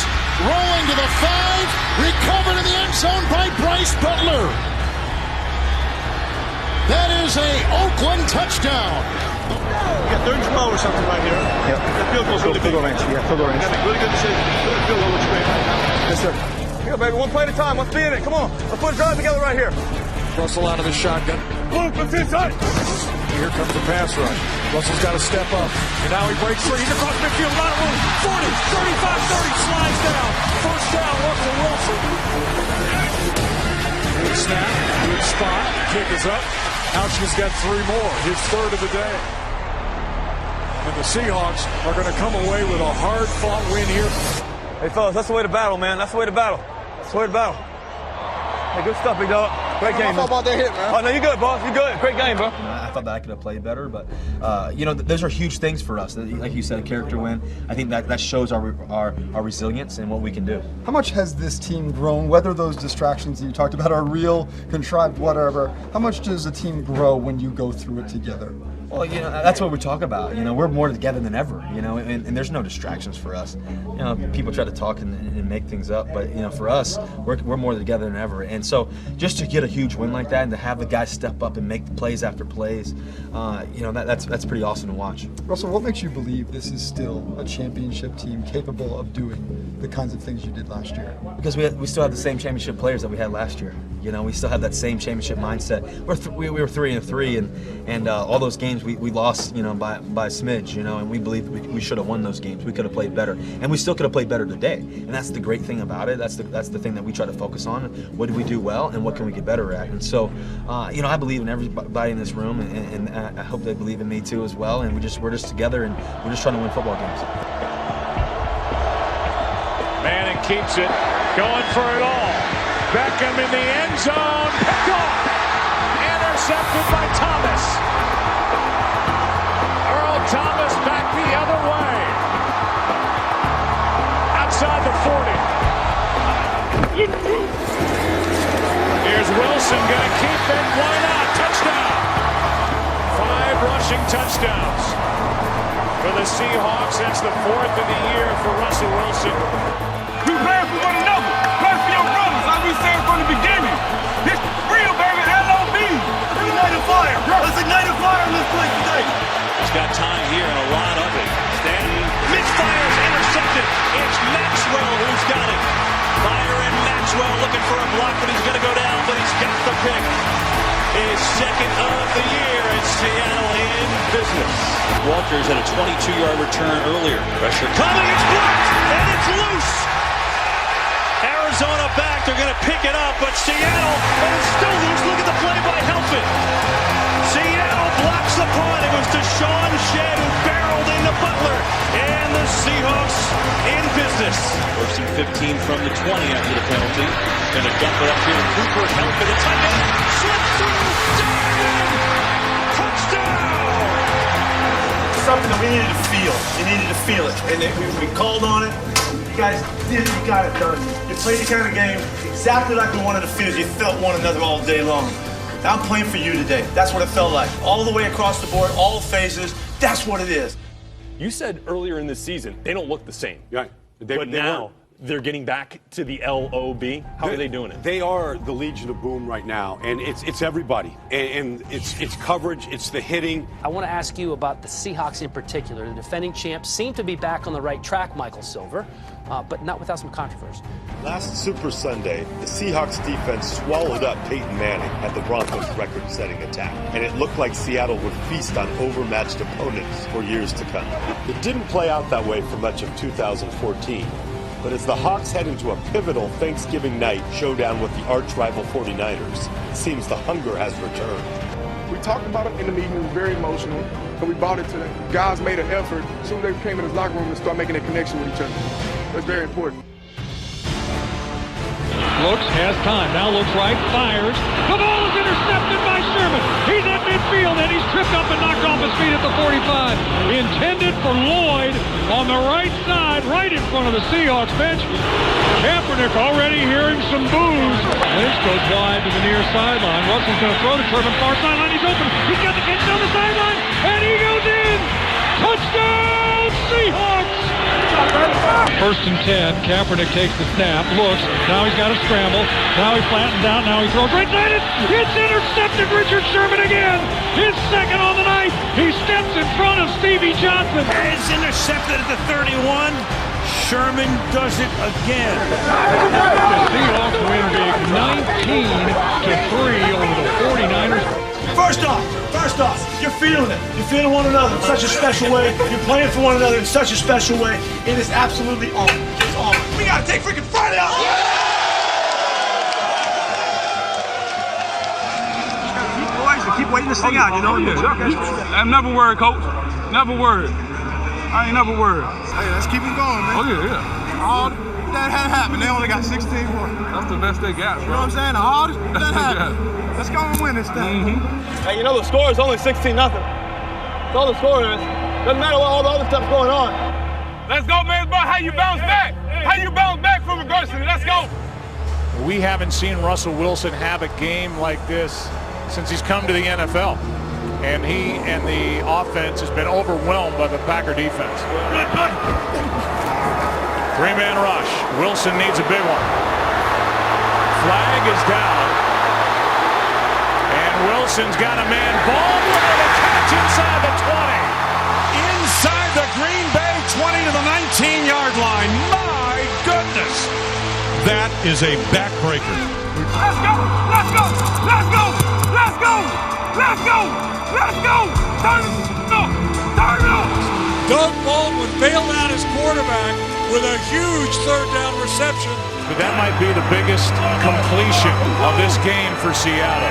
Rolling to the 5. Recovered in the end zone by Bryce Butler. That is a Oakland touchdown. You got 30 12 or something right here. Yep. The field goal's really big. Field goal range. Yeah, field goal range. Got a really good decision. Field goal looks great. Yes, sir. Here, baby, one play at a time. Let's be in it. Come on. Let's put a drive together right here. Russell out of the shotgun. Luke, let's inside. Here comes the pass rush. Russell's got to step up. And now he breaks free. He's across midfield. A lot of room. 40, 35, 30. Slides down. First down, Russell Wilson. Good snap. Good spot. Kick is up. Ouchie's got 3 more. His third of the day. And the Seahawks are going to come away with a hard-fought win here. Hey, fellas, that's the way to battle, man. That's the way to battle. That's the way to battle. Hey, good stuff, big dog. Great game, man. About that hit, man. Oh, no, you good, boss. You good. Great game, bro. I thought that I could have played better, but those are huge things for us. Like you said, a character win. I think that shows our resilience and what we can do. How much has this team grown? Whether those distractions that you talked about are real, contrived, whatever. How much does a team grow when you go through it together? Well, that's what we talk about. We're more together than ever. And there's no distractions for us. People try to talk and make things up, but for us, we're more together than ever. And so, just to get a huge win like that, and to have the guys step up and make plays after plays, that's pretty awesome to watch. Russell, what makes you believe this is still a championship team capable of doing the kinds of things you did last year? Because we still have the same championship players that we had last year. We still have that same championship mindset. We were 3-3, and all those games we lost, by a smidge, and we believe we should have won those games. We could have played better, and we still could have played better today. And that's the great thing about it. That's the thing that we try to focus on. What did we do well, and what can we get better at? And so, I believe in everybody in this room, and I hope they believe in me too as well. And we're just together, and we're just trying to win football games. Manning keeps it, going for it all. Beckham in the end zone, picked off, intercepted by Thomas. Earl Thomas back the other way, outside the 40. Here's Wilson, gonna keep it, why not? Touchdown! 5 rushing touchdowns for the Seahawks. That's the 4th of the year for Russell Wilson. We playing for one another. Play for your brothers, like we said from the beginning. This real, baby, L.O.B. Ignite a fire. Let's ignite a fire in this place today. He's got time here and a lot of it. Standing, misfires, intercepted. It's Maxwell who's got it. Byron Maxwell looking for a block, but he's going to go down, but he's got the pick. His second of the year, and Seattle in business. Walters had a 22-yard return earlier. Pressure coming, it's blocked, and it's loose. Arizona back, they're going to pick it up, but Seattle, and it's still loose. Look at the play by Helfin. Seattle blocks the punt. It was Deshaun Shedd who barreled into Butler, and the Seahawks in business. First and 15 from the 20 after the penalty. Going to dump it up here. Cooper Helfin, the tight end, slips through, touchdown! Something that we needed to feel. We needed to feel it, and we called on it. You guys did it. You got it done. You played the kind of game exactly like we wanted to feel. You felt one another all day long. I'm playing for you today. That's what it felt like. All the way across the board, all phases. That's what it is. You said earlier in this season, they don't look the same. Right. But now they're getting back to the LOB. How are they doing it? They are the Legion of Boom right now, and it's everybody. And it's coverage, it's the hitting. I want to ask you about the Seahawks in particular. The defending champs seem to be back on the right track, Michael Silver, but not without some controversy. Last Super Sunday, the Seahawks defense swallowed up Peyton Manning at the Broncos' record-setting attack, and it looked like Seattle would feast on overmatched opponents for years to come. It didn't play out that way for much of 2014. But as the Hawks head into a pivotal Thanksgiving night showdown with the arch-rival 49ers, it seems the hunger has returned. We talked about it in the meeting. It was very emotional, and we brought it to them. Guys made an effort. As soon as they came in this locker room and started making a connection with each other. That's very important. Looks, has time, now looks right, fires. The ball is intercepted by Sherman. He's at midfield, and he's tripped up and knocked off his feet at the 45. Intended for Lloyd on the right side, right in front of the Seahawks bench. Kaepernick already hearing some boos. Lynch goes wide to the near sideline. Russell's going to throw the Sherman far sideline. He's open. He's got the catch down the sideline, and he goes in. Touchdown, Seahawks! First and 10, Kaepernick takes the snap, looks, now he's got to scramble, now he flattens out, now he throws right side, it's intercepted, Richard Sherman again, his second on the night, he steps in front of Stevie Johnson. It's intercepted at the 31, Sherman does it again. The Seahawks win big 19-3 over the 49ers. First off, you're feeling it. You're feeling one another in such a special way. You're playing for one another in such a special way. It is absolutely on. It's on. We gotta take freaking Friday out. Keep waiting this thing out, you know? I'm never worried, coach. Never worried. I ain't never worried. Hey, let's keep it going, man. Oh, yeah. All that had happened, they only got 16 more. That's the best they got, bro. You know what I'm saying? All that happened. Let's go and win this thing. Hey, you know the score is only 16-0. That's all the score is. Doesn't matter what all the other stuff's going on. Let's go, man. It's about how you bounce back. How you bounce back from adversity. Let's go. We haven't seen Russell Wilson have a game like this since he's come to the NFL. And he and the offense has been overwhelmed by the Packer defense. Three-man rush. Wilson needs a big one. Flag is down. And Wilson's got a man. Baldwin with a catch inside the 20. Inside the Green Bay 20 to the 19-yard line. My goodness. That is a backbreaker. Let's go. Let's go. Let's go. Let's go. Let's go. Let's go. Turn it up. Turn it up. Doug Baldwin bailed out his quarterback with a huge third down reception. But that might be the biggest completion of this game for Seattle.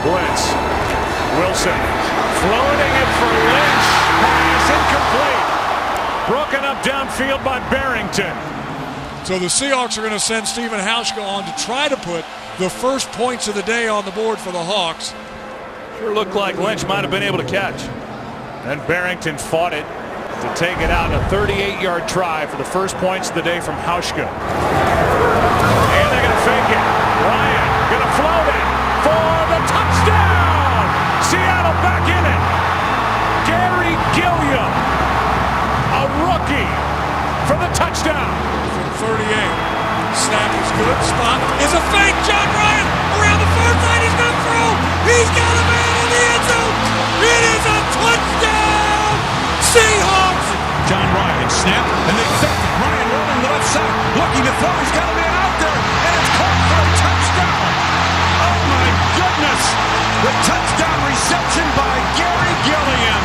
Blitz. Wilson floating it for Lynch. Pass incomplete. Broken up downfield by Barrington. So the Seahawks are going to send Stephen Hauschka on to try to put the first points of the day on the board for the Hawks. Sure looked like Lynch might have been able to catch. And Barrington fought it to take it out. A 38-yard try for the first points of the day from Hauschka. And they're going to fake it. Ryan going to float it for the touchdown. Seattle back in it. Gary Gilliam, a rookie, for the touchdown. From 38. Snap is good. Spot is a fake. John Ryan around the far side. He's going to throw. He's got a man in the end zone. It is a touchdown. Seahawks. John Ryan snap, and they fake it. Ryan rolling the left side, looking to throw. He's got a man out there, and it's caught for a touchdown. Oh my goodness! The touchdown reception by Gary Gilliam.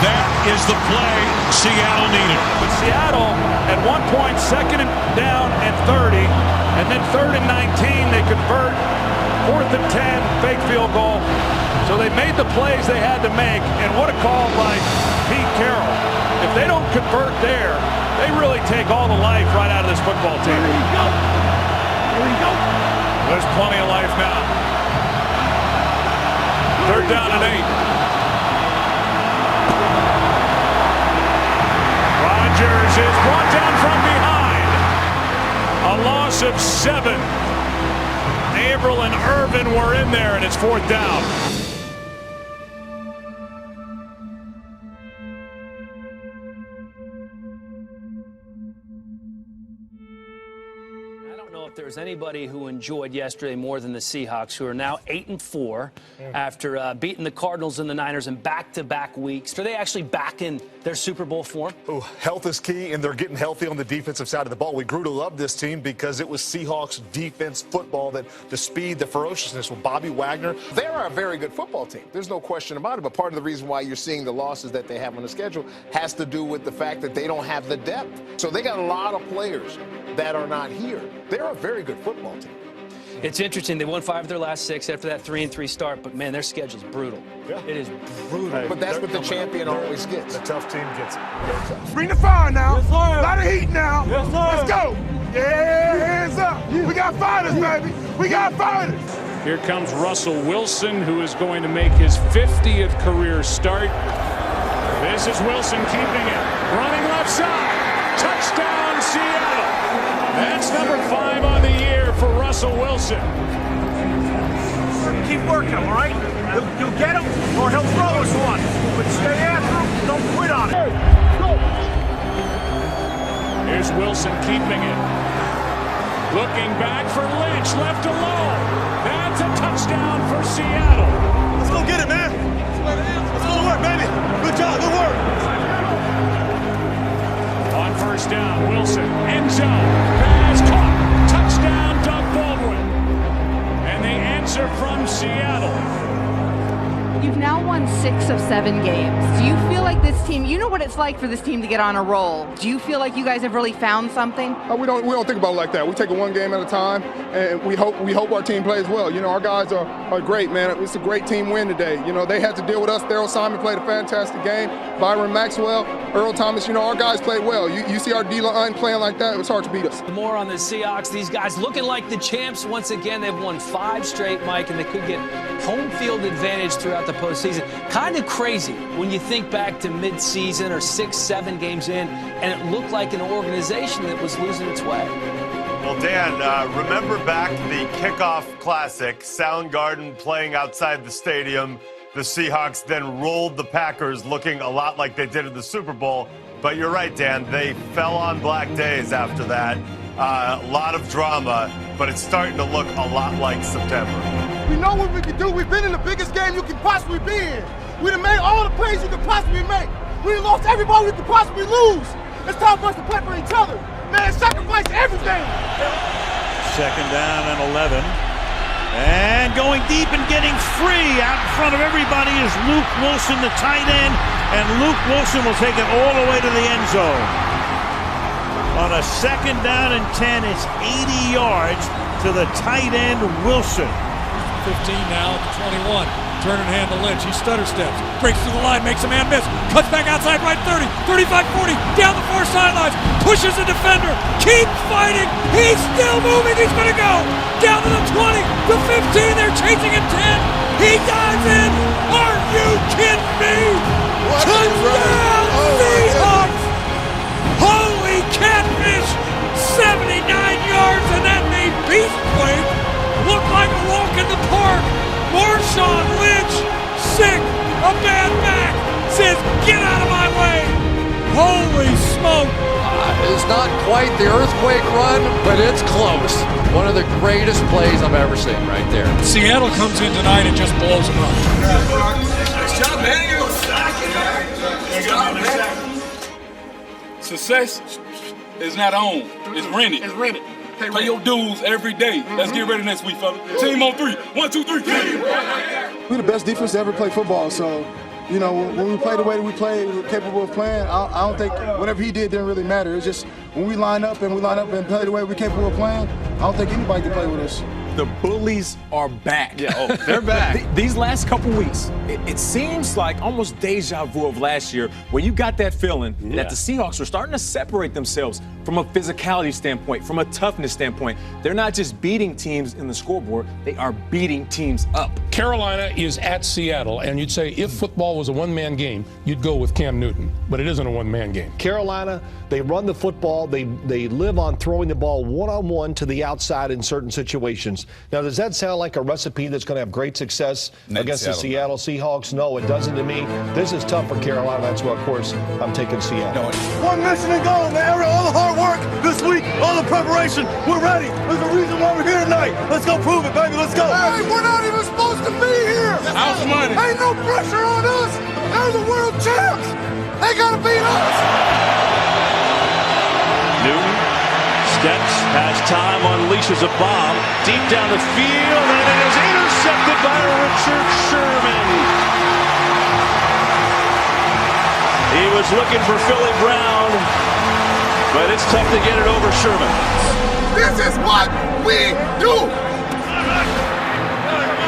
That is the play Seattle needed. But Seattle, at one point, second and down and 30, and then third and 19, they convert. Fourth and 10, fake field goal. So they made the plays they had to make, and what a call by Pete Carroll. If they don't convert there, they really take all the life right out of this football team. There you go. There you go. There's plenty of life now. Third down and 8. Rodgers is brought down from behind. A loss of 7. Averill and Irvin were in there, and it's fourth down. I don't know if there's anybody who enjoyed yesterday more than the Seahawks, who are now 8-4 after beating the Cardinals and the Niners in back-to-back weeks. Are they actually back in their Super Bowl form? Oh, health is key, and they're getting healthy on the defensive side of the ball. We grew to love this team because it was Seahawks defense football, that the speed, the ferociousness with Bobby Wagner. They're a very good football team. There's no question about it. But part of the reason why you're seeing the losses that they have on the schedule has to do with the fact that they don't have the depth. So they got a lot of players that are not here. They're a very good football team. It's interesting. They won 5 of their last 6 after that 3-3 start, but man, their schedule's brutal. Yeah. It is brutal. But that's what the champion always gets. The tough team gets it. Bring the fire now. Yes, sir. A lot of heat now. Yes, sir. Let's go. Yeah, hands up. We got fighters, baby. We got fighters. Here comes Russell Wilson, who is going to make his 50th career start. This is Wilson keeping it. Running left side. Touchdown, Seattle. That's number 5 on the year for Russell Wilson. Keep working him, all right? You'll get him, or he'll throw us one. But stay after him. Don't quit on it. Here's Wilson keeping it. Looking back for Lynch, left alone. That's a touchdown for Seattle. Let's go get it, man. Let's go to work, baby. Good job, good work. On first touchdown. Wilson, end zone, pass caught, touchdown, Doug Baldwin. And they answer from Seattle. You've now won 6 of 7 games. Do you feel like this team, you know what it's like for this team to get on a roll. Do you feel like you guys have really found something? We don't think about it like that. We take it one game at a time, and we hope our team plays well. You know, our guys are great, man. It's a great team win today. You know, they had to deal with us. Daryl Simon played a fantastic game. Byron Maxwell, Earl Thomas, you know, our guys played well. You see our D-line playing like that, it's hard to beat us. More on the Seahawks. These guys looking like the champs once again. They've won 5 straight, Mike, and they could get home field advantage throughout the postseason. Kind of crazy when you think back to mid-season or 6-7 games in, and it looked like an organization that was losing its way. Well, Dan, remember back the kickoff classic, Soundgarden playing outside the stadium. The Seahawks then rolled the Packers looking a lot like they did in the Super Bowl. But you're right, Dan, they fell on black days after that. A lot of drama, but it's starting to look a lot like September. We know what we can do. We've been in the biggest game you can possibly be in. We done made all the plays you can possibly make. We done lost everybody we could possibly lose. It's time for us to play for each other. Man, sacrifice everything. Second down and 11. And going deep and getting free out in front of everybody is Luke Wilson, the tight end. And Luke Wilson will take it all the way to the end zone. On a second down and 10, it's 80 yards to the tight end, Wilson. 15 now at the 21. Turn and hand to Lynch. He stutter steps. Breaks through the line, makes a man miss. Cuts back outside right 30, 35, 40. Down the far sidelines. Pushes the defender. Keeps fighting. He's still moving. He's going to go. Down to the 20, the 15. They're chasing him 10. He dives in. Are you kidding me? Touchdown Seahawks. Holy catfish. 79 yards, and that made Beastquake look like a walk in the park. Marshawn Lynch, sick, a bad back, says, get out of my way. Holy smoke. It's not quite the earthquake run, but it's close. One of the greatest plays I've ever seen right there. Seattle comes in tonight and just blows them up. Nice job, man. Good job, man. Success is not owned, it's rented. It's rented. Pay your dues every day. Let's get ready next week, fella. Team on 3. 1, 2, 3. We're the best defense to ever play football, so, you know, when we play the way that we play, we're capable of playing. I don't think whatever he did didn't really matter. It's just when we line up and play the way we're capable of playing, I don't think anybody can play with us. The bullies are back. Yeah, they're back. These last couple weeks, it seems like almost deja vu of last year, where you got that feeling that the Seahawks are starting to separate themselves from a physicality standpoint, from a toughness standpoint. They're not just beating teams in the scoreboard, they are beating teams up. Carolina is at Seattle, and you'd say if football was a one-man game, you'd go with Cam Newton, but it isn't a one-man game. Carolina, they run the football, they live on throwing the ball one-on-one to the outside in certain situations. Now, does that sound like a recipe that's going to have great success against the Seattle Seahawks? No, it doesn't to me. This is tough for Carolina. That's why, of course, I'm taking Seattle. One mission and goal, man. All the hard work this week, all the preparation. We're ready. There's a reason why we're here tonight. Let's go prove it, baby. Let's go. Hey, we're not even supposed to be here. House money. Ain't no pressure on us. They're the world champs. They got to beat us. Newton steps, has time, unleashes a bomb deep down the field, and it is intercepted by Richard Sherman. He was looking for Philly Brown, but it's tough to get it over Sherman. This is what we do.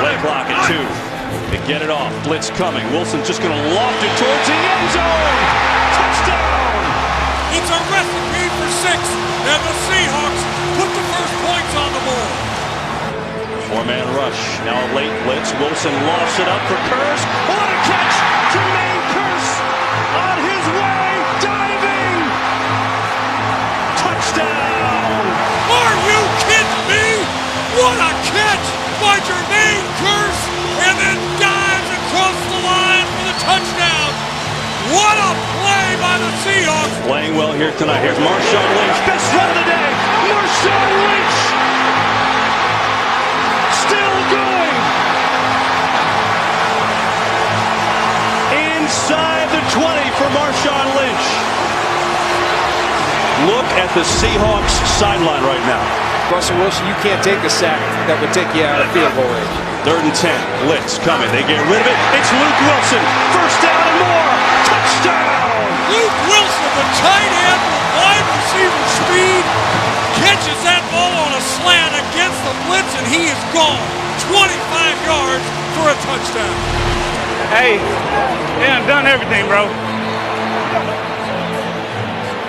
Play clock at 2. They get it off. Blitz coming. Wilson's just going to loft it towards the end zone. Touchdown! It's a recipe for 6, and the Seahawks put the first points on the board. 4-man rush. Now a late blitz. Wilson lofts it up for Kearse. What a catch! Jermaine Kearse on his way, diving! Touchdown! Are you kidding me? What a catch by Jermaine Kearse, and then dives across the line for the touchdown. What a play by the Seahawks. Playing well here tonight. Here's Marshawn Lynch. Best run of the day. Marshawn Lynch. Still going. Inside the 20 for Marshawn Lynch. Look at the Seahawks sideline right now. Russell Wilson, you can't take a sack that would take you out of field goal range. 3rd and 10. Blitz coming. They get rid of it. It's Luke Wilson. First down and more. Touchdown! Luke Wilson, the tight end with wide receiver speed, catches that ball on a slant against the blitz, and he is gone. 25 yards for a touchdown. Hey, they done done everything, bro.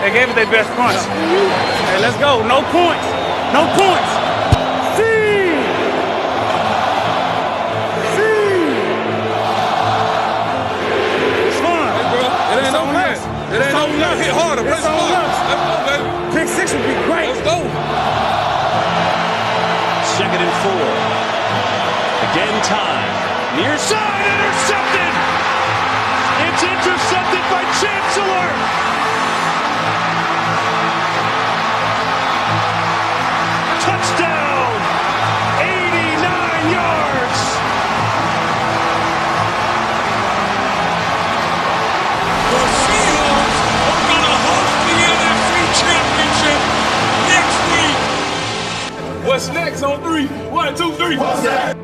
They gave it their best punch. Hey, let's go. No points. No points. See. It's fun. Hey, bro. It ain't over yet. It ain't over yet. Hit harder. Press hard. Let's go, baby. Pick 6 would be great. Let's go. 2nd and 4. Again time. Near side. Intercepted. It's intercepted by Chancellor. Touchdown! 89 yards! The Seahawks are going to host the NFC Championship next week. What's next on 3? 1, 2, 3. What's that?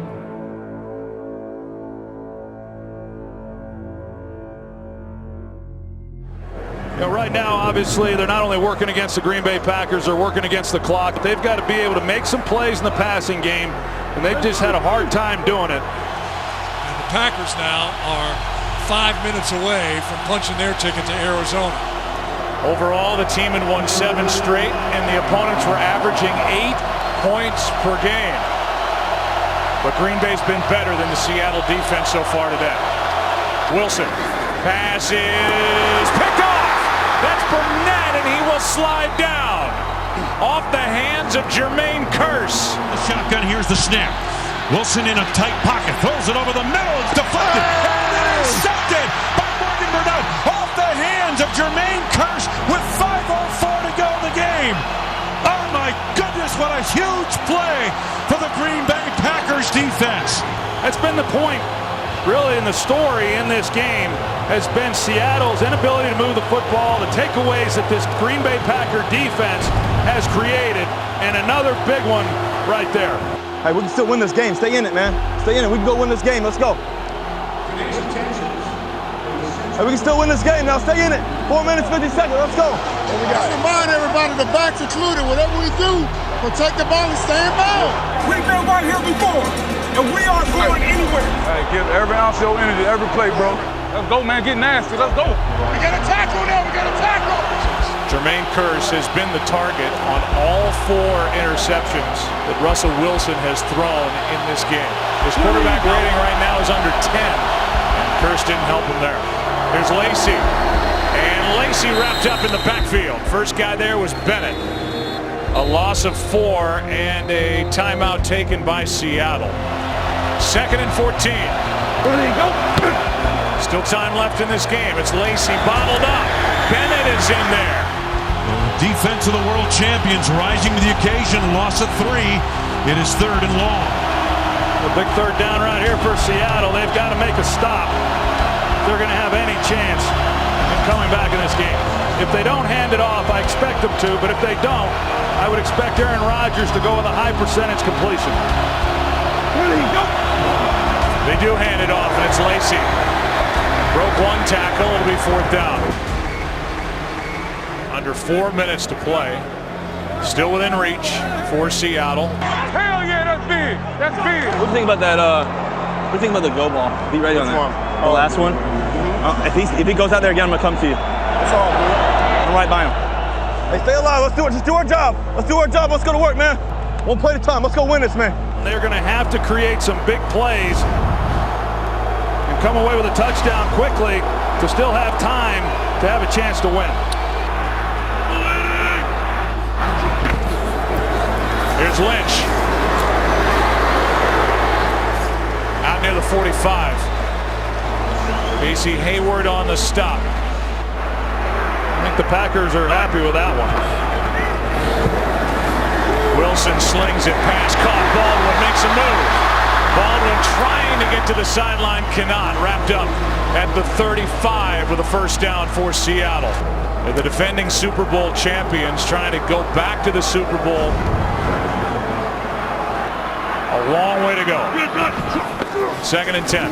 Right now, obviously, they're not only working against the Green Bay Packers, they're working against the clock. They've got to be able to make some plays in the passing game, and they've just had a hard time doing it. And the Packers now are 5 minutes away from punching their ticket to Arizona. Overall, the team had won 7 straight, and the opponents were averaging 8 points per game. But Green Bay's been better than the Seattle defense so far today. Wilson, pass is picked off. That's Burnett, and he will slide down. Off the hands of Jermaine Kearse. The shotgun, here's the snap. Wilson in a tight pocket, throws it over the middle, it's deflected, and intercepted by Morgan Burnett. Off the hands of Jermaine Kearse with 5:04 to go in the game. Oh my goodness, what a huge play for the Green Bay Packers defense. That's been the point, really, in the story in this game has been Seattle's inability to move the football, the takeaways that this Green Bay Packer defense has created, and another big one right there. Hey, we can still win this game. Stay in it, man. Stay in it. We can go win this game. Let's go. Hey, we can still win this game now. Stay in it. 4 minutes, 50 seconds. Let's go. We got to remind everybody, the backs included, whatever we do, protect the ball and stay in bounds. We've been right here before, and we aren't going anywhere. Hey, give every ounce of your energy, every play, bro. Let's go, man. Get nasty. Let's go. We got a tackle now. We got a tackle. Jermaine Kearse has been the target on all 4 interceptions that Russell Wilson has thrown in this game. His quarterback rating right now is under 10, and Kearse didn't help him there. Here's Lacy, and Lacy wrapped up in the backfield. First guy there was Bennett. A loss of 4 and a timeout taken by Seattle. 2nd and 14. There you go. Still time left in this game. It's Lacy bottled up. Bennett is in there. Defense of the world champions rising to the occasion. Loss of 3. It is 3rd and long. A big 3rd down right here for Seattle. They've got to make a stop if they're going to have any chance in coming back in this game. If they don't hand it off, I expect them to, but if they don't, I would expect Aaron Rodgers to go with a high percentage completion. There you go. They do hand it off, and it's Lacy. Broke 1 tackle. It'll be 4th down. Under 4 minutes to play. Still within reach for Seattle. Hell yeah, that's big. That's big. What do you think about that? What do you think about the go ball? Be ready on that. The last one. If he goes out there again, I'm gonna come to you. That's all, dude. I'm right by him. Hey, stay alive. Let's do it. Just do our job. Let's do our job. Let's go to work, man. 1 play at a time. Let's go win this, man. They're going to have to create some big plays and come away with a touchdown quickly to still have time to have a chance to win. Here's Lynch. Out near the 45. Casey Hayward on the stop. I think the Packers are happy with that one. Wilson slings it past, caught. Baldwin makes a move. Baldwin trying to get to the sideline, cannot. Wrapped up at the 35 with a first down for Seattle. They're the defending Super Bowl champions trying to go back to the Super Bowl. A long way to go. 2nd and 10.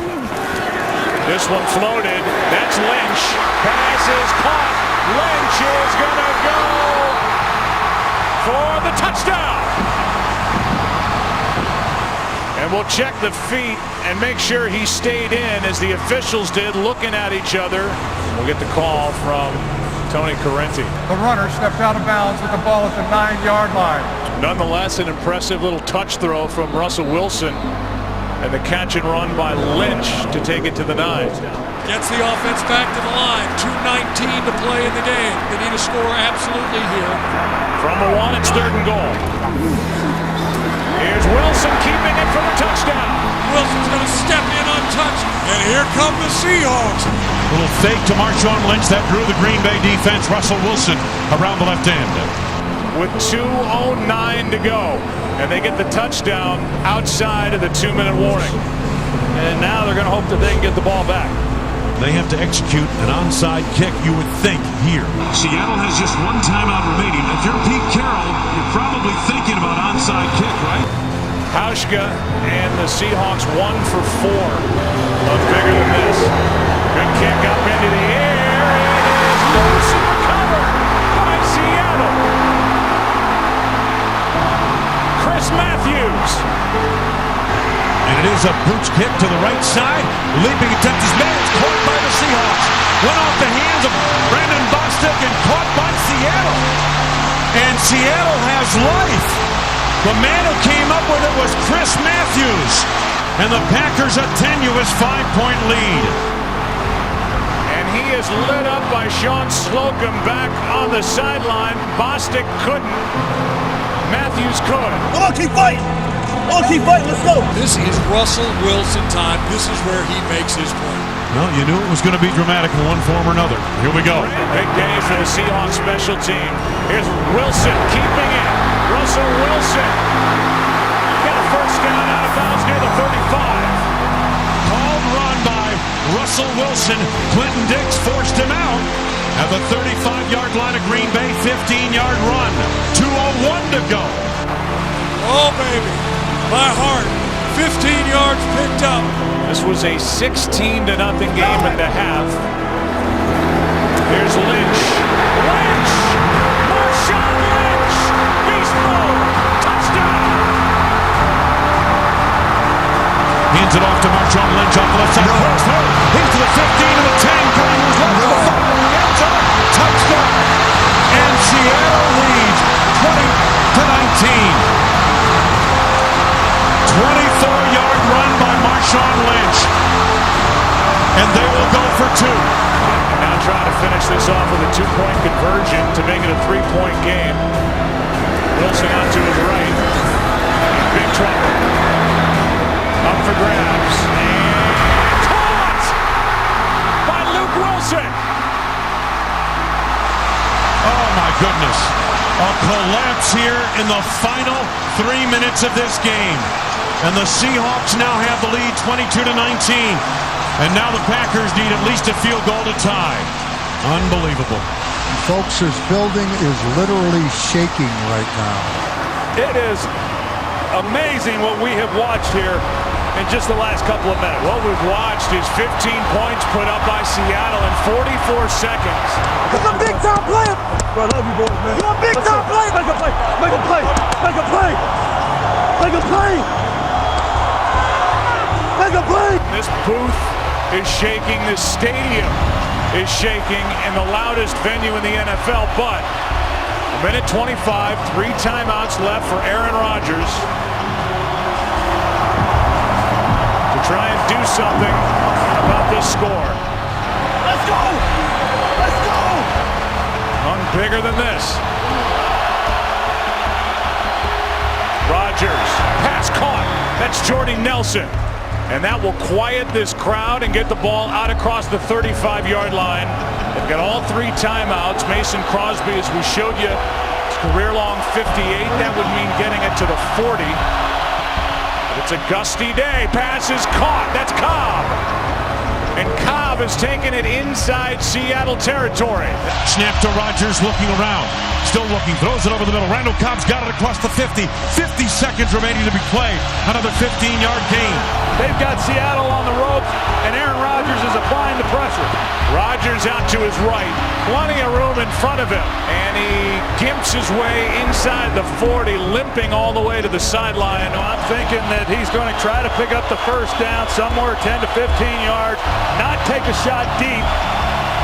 This one floated. That's Lynch. Pass is caught. Lynch is going to go for the touchdown. And we'll check the feet and make sure he stayed in, as the officials did, looking at each other. We'll get the call from Tony Correnti. The runner stepped out of bounds with the ball at the 9-yard line. Nonetheless, an impressive little touch throw from Russell Wilson, and the catch and run by Lynch to take it to the 9. Gets the offense back to the line. 2:19 to play in the game. They need a score absolutely here. From the 1, it's 3rd and goal. Here's Wilson keeping it for the touchdown. Wilson's going to step in untouched, and here come the Seahawks. Little fake to Marshawn Lynch that drew the Green Bay defense. Russell Wilson around the left end. With 2:09 to go, and they get the touchdown outside of the 2-minute warning. And now they're going to hope that they can get the ball back. They have to execute an onside kick, you would think, here. Seattle has just one timeout remaining. If you're Pete Carroll, you're probably thinking about onside kick, right? Hauschka and the Seahawks 1 for 4. Look bigger than this. Good kick up into the air. It is loose and recovered by Seattle. Chris Matthews. And it is a boots kick to the right side. Leaping attempt is made. It's caught by the Seahawks. Went off the hands of Brandon Bostic and caught by Seattle. And Seattle has life. The man who came up with it was Chris Matthews. And the Packers a tenuous 5-point lead. And he is lit up by Sean Slocum back on the sideline. Bostic couldn't. Matthews could. Come on, keep fighting. Oh, keep fighting. Let's go. This is Russell Wilson time. This is where he makes his point. No, you knew it was going to be dramatic in one form or another. Here we go. Big day for the Seahawks special team. Here's Wilson keeping it. Russell Wilson got a first down out of bounds near the 35. Called run by Russell Wilson. Clinton Dix forced him out at the 35-yard line of Green Bay. 15-yard run. 2:01 to go. Oh, baby. By heart. 15 yards picked up. This was a 16-0 game at the half. Here's Lynch. Lynch! Marshawn Lynch! Beast mode! Touchdown! Hands it off to Marshawn Lynch off the left side. Cross through. He's to the 15 and the 10. Curry was left to the 5 in the end zone. Touchdown! And Seattle leads 20-19. 24-yard run by Marshawn Lynch. And they will go for 2. Now trying to finish this off with a 2-point conversion to make it a 3-point game. Wilson out to his right. Big trouble. Up for grabs. And caught by Luke Wilson. Oh my goodness. A collapse here in the final 3 minutes of this game. And the Seahawks now have the lead 22-19. And now the Packers need at least a field goal to tie. Unbelievable. Folks, this building is literally shaking right now. It is amazing what we have watched here in just the last couple of minutes. What we've watched is 15 points put up by Seattle in 44 seconds. It's a big time play. Bro, I love you boys, man. You're a big time play. Make a play. Make a play. Make a play. Make a play. Make a play. This booth is shaking. This stadium is shaking in the loudest venue in the NFL. But a minute 25, 3 timeouts left for Aaron Rodgers to try and do something about this score. Let's go. Let's go. None bigger than this. Rodgers, pass caught. That's Jordy Nelson. And that will quiet this crowd and get the ball out across the 35-yard line. They've got all 3 timeouts. Mason Crosby, as we showed you, career-long 58. That would mean getting it to the 40. But it's a gusty day. Pass is caught. That's Cobb. And Cobb has taken it inside Seattle territory. Snap to Rodgers, looking around. Still looking, throws it over the middle. Randall Cobb's got it across the 50. 50 seconds remaining to be played. Another 15-yard gain. They've got Seattle on the ropes, and Aaron Rodgers is applying the pressure. Rodgers out to his right. Plenty of room in front of him. And he gimps his way inside the 40, limping all the way to the sideline. I'm thinking that he's going to try to pick up the first down somewhere 10 to 15 yards, not take a shot deep.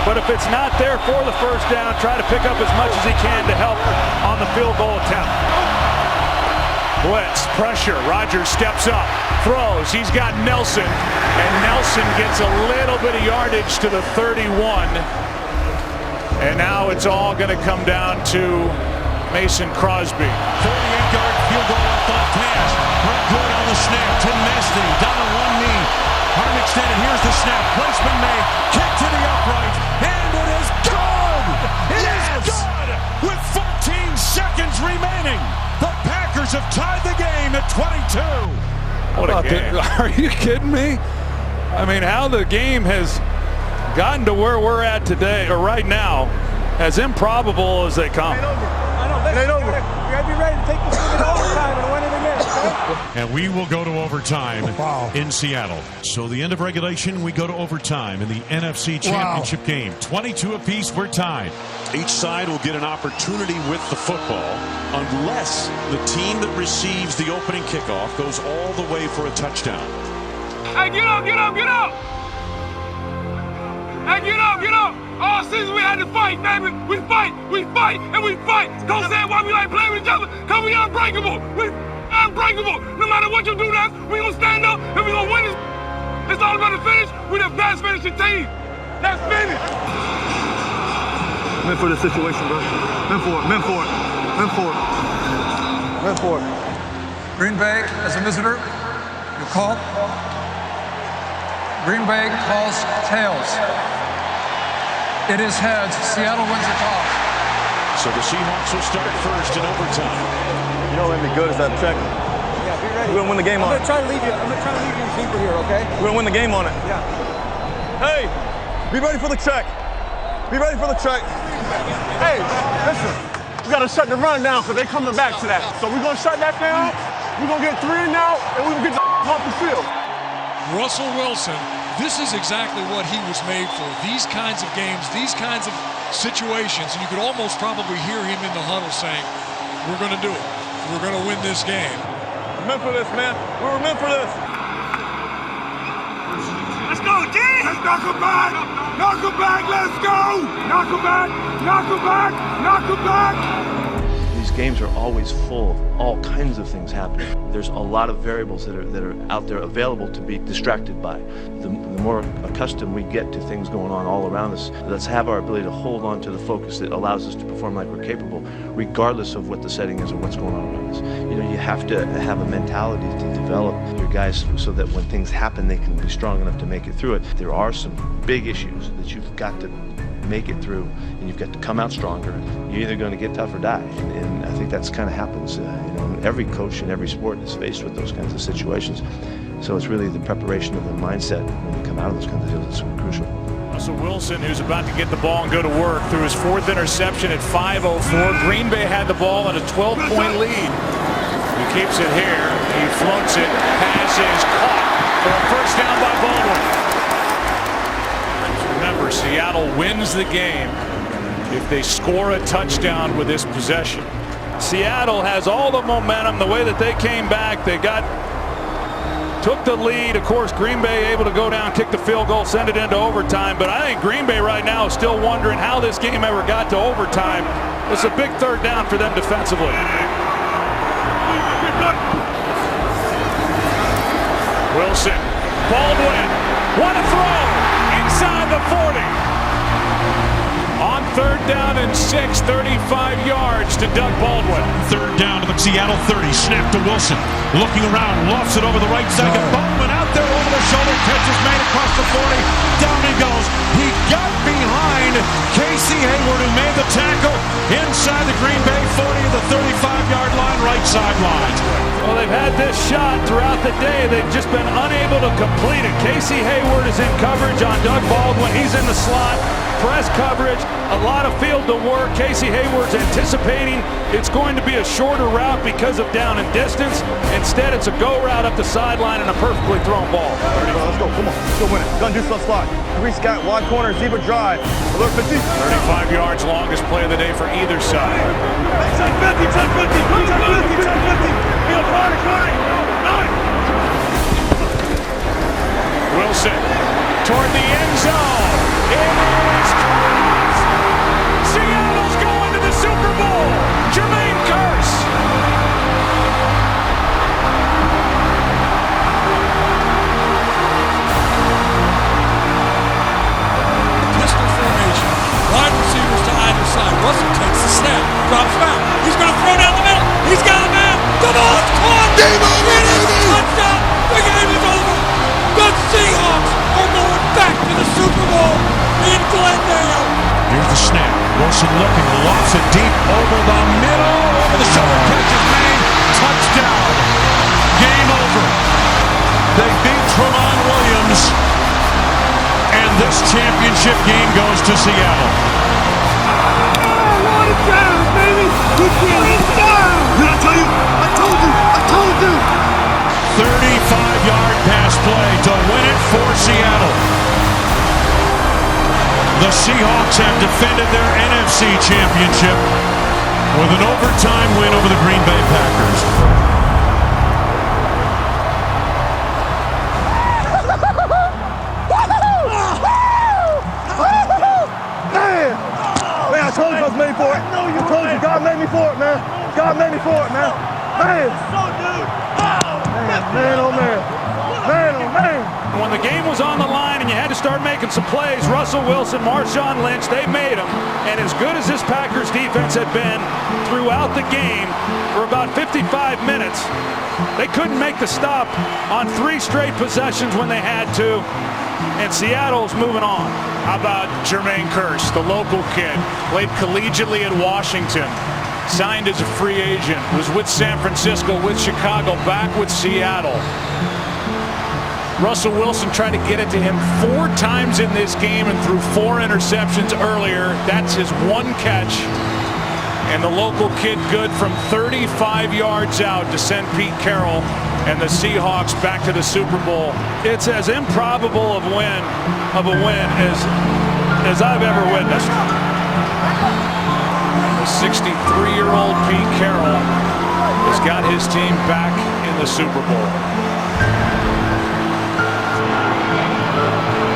But if it's not there for the first down, try to pick up as much as he can to help on the field goal attempt. Blitz, pressure, Rodgers steps up, throws, he's got Nelson, and Nelson gets a little bit of yardage to the 31. And now it's all going to come down to Mason Crosby. 48-yard field goal left on pass. Brett Good on the snap to Nesty, down on one knee. Arm extended, here's the snap, placement made, kick to the upright, and it is good! It is good! With 14 seconds remaining, the Packers have tied the game at 22. What a game. Are you kidding me? I mean, how the game has gotten to where we're at today, or right now, as improbable as they come. It ain't over. We got to be ready to take this thing to overtime and win it again. Okay? And we will go to overtime in Seattle. So the end of regulation, we go to overtime in the NFC Championship game. 22 apiece, we're tied. Each side will get an opportunity with the football unless the team that receives the opening kickoff goes all the way for a touchdown. Hey, get up, get up, get up! Hey, get up, get up! All season we had to fight, baby. We fight, and we fight. Don't say why we like playing with each other, because we unbreakable. We unbreakable. No matter what you do to us, we gonna stand up and we gonna win this. It's all about the finish. We the best finishing team. Let's finish. Men for the situation, bro. Men for it, men for it, men for it. Men for it. Green Bay as a visitor. Your call. Green Bay calls tails. It is heads. Seattle wins the toss. So the Seahawks will start first in overtime. You know what would be good is that check. Yeah, be ready. We're gonna win the game on it. I'm gonna try to leave you deeper here, okay? We're gonna win the game on it. Yeah. Hey, be ready for the check. Be ready for the check. Hey, listen. We gotta shut the run down because they coming back to that. So we're gonna shut that down. We're gonna get 3 now, and we're gonna get the off the field. Russell Wilson, this is exactly what he was made for. These kinds of games, these kinds of situations, and you could almost probably hear him in the huddle saying, we're going to do it. We're going to win this game. We're meant for this, man. We were meant for this. Let's go, G! Let's knock him back! Knock him back, let's go! Knock him back! Knock him back! Knock him back! These games are always full of all kinds of things happening. There's a lot of variables that are out there available to be distracted by. The more accustomed we get to things going on all around us, let's have our ability to hold on to the focus that allows us to perform like we're capable, regardless of what the setting is or what's going on around us. You know, you have to have a mentality to develop your guys so that when things happen, they can be strong enough to make it through it. There are some big issues that you've got to make it through, and you've got to come out stronger. You're either going to get tough or die, and I think that's kind of happens. You know, every coach in every sport is faced with those kinds of situations. So it's really the preparation of the mindset when you come out of those kinds of deals that's so crucial. Russell Wilson, who's about to get the ball and go to work, threw his 4th interception at 5:04. Green Bay had the ball and a 12-point lead. He keeps it here. He floats it. Pass is caught for a first down by Baldwin. Remember, Seattle wins the game if they score a touchdown with this possession. Seattle has all the momentum, the way that they came back. They took the lead. Of course, Green Bay able to go down, kick the field goal, send it into overtime. But I think Green Bay right now is still wondering how this game ever got to overtime. It's a big 3rd down for them defensively. Wilson, Baldwin, what a throw! Inside the 40. On 3rd down and 6, 35 yards to Doug Baldwin. 3rd down to the Seattle 30. Snap to Wilson. Looking around, lofts it over the right side. Baldwin out there over the shoulder. Catch is made across the 40. Down he goes. He got behind Casey Hayward, who made the tackle inside the Green Bay 40 of the 35-yard line, right sideline. Well, they've had this shot throughout the day. They've just been unable to complete it. Casey Hayward is in coverage on Doug Baldwin. He's in the slot. Press coverage, a lot of field to work. Casey Hayward's anticipating it's going to be a shorter route because of down and distance. Instead, it's a go route up the sideline and a perfectly thrown ball. Let's go, come on, let's go win it. Gun, do some slot. Three scat, wide corner, zebra drive. Alert 50. 35 yards, longest play of the day for either side. 10-50, 10-50, 10-50, 10-50. Field, right. Wilson toward the end zone. It is close. Seattle's going to the Super Bowl. Jermaine Kearse. Pistol formation. Wide receivers to either side. Russell takes the snap. Drops back. He's going to throw down the middle. He's got a man. The ball's caught. Game over. It is a touchdown. The game is over. The Seahawks are going back to the Super Bowl in Glendale. Here's the snap. Wilson looking, lofts it deep over the middle. Over the shoulder catch is made. Touchdown. Game over. They beat Tramon Williams. And this championship game goes to Seattle. What a down, baby! It's down! Did I tell you? I told you! I told you! 35-yard pass play to win it for Seattle. The Seahawks have defended their NFC championship with an overtime win over the Green Bay Packers. Man, I told you I was made for it. I told you God made me for it, man. God made me for it, man. Man. Man, oh man. Man, oh man. When the game was on the line and you had to start making some plays, Russell Wilson, Marshawn Lynch, they made them. And as good as this Packers defense had been throughout the game for about 55 minutes, they couldn't make the stop on 3 straight possessions when they had to. And Seattle's moving on. How about Jermaine Kearse, the local kid, played collegiately at Washington, signed as a free agent, was with San Francisco, with Chicago, back with Seattle. Russell Wilson tried to get it to him 4 times in this game and threw 4 interceptions earlier. That's his 1 catch. And the local kid good from 35 yards out to send Pete Carroll and the Seahawks back to the Super Bowl. It's as improbable of a win as I've ever witnessed. The 63-year-old Pete Carroll has got his team back in the Super Bowl.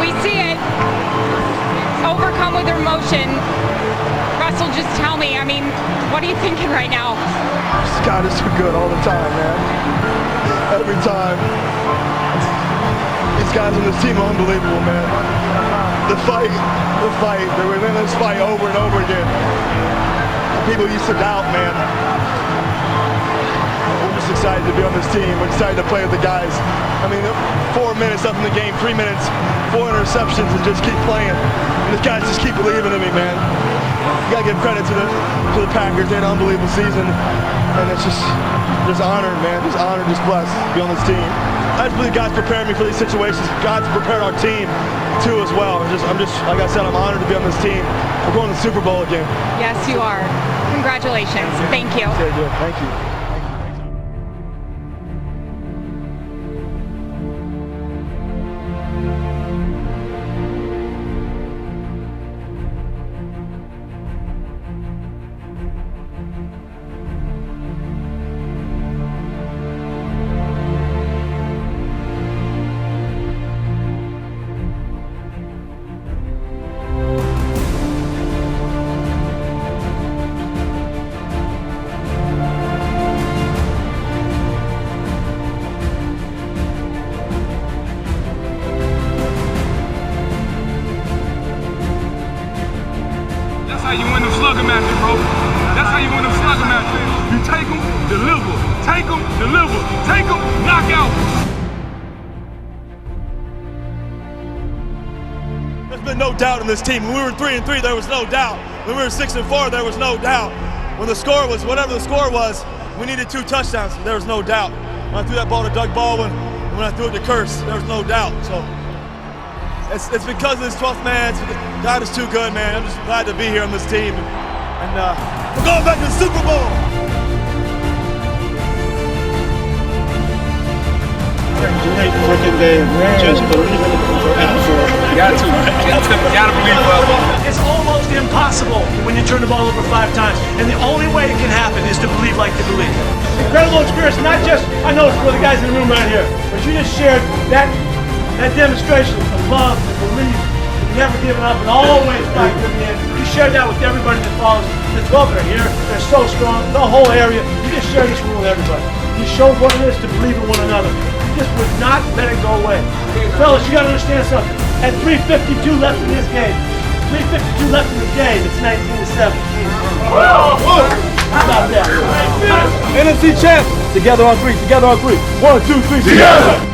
We see it. Overcome with emotion. Russell, just tell me, I mean, what are you thinking right now? God is so good all the time, man. Every time. These guys on this team are unbelievable, man. The fight, the relentless fight over and over again. People used to doubt, man. We're just excited to be on this team. We're excited to play with the guys. I mean, 4 minutes up in the game, 3 minutes, 4 interceptions, and just keep playing. And the guys just keep believing in me, man. You gotta give credit to the Packers. They had an unbelievable season, and it's just honored, man. Just honored, just blessed to be on this team. I just believe God's prepared me for these situations. God's prepared our team too as well. I'm just like I said, I'm honored to be on this team. We're going to the Super Bowl again. Yes, you are. Congratulations. Thank you. Okay, good. Thank you. There's been no doubt in this team. When we were 3-3, there was no doubt. When we were 6-4, there was no doubt. When the score was whatever the score was, we needed 2 touchdowns. There was no doubt. When I threw that ball to Doug Baldwin, and when I threw it to Curse, there was no doubt. So it's because of this 12th man. God is too good, man. I'm just glad to be here on this team. And we're going back to the Super Bowl. Great freaking game. Just believe in it. Got to believe it. It's almost impossible when you turn the ball over 5 times. And the only way it can happen is to believe like you believe. Incredible experience, not just, I know it's for the guys in the room right here, but you just shared that demonstration of love and belief, and never giving up, and always back to the end. You shared that with everybody that follows. The 12 that are here, they're so strong, the whole area. You just share this with everybody. You showed what it is to believe in one another. You just would not let it go away. Fellas, you got to understand something. At 3:52 left in this game, 3:52 left in the game, it's 19-17. How about that? NFC champs. Together on 3. Together on 3. 1, 2, 3. Together.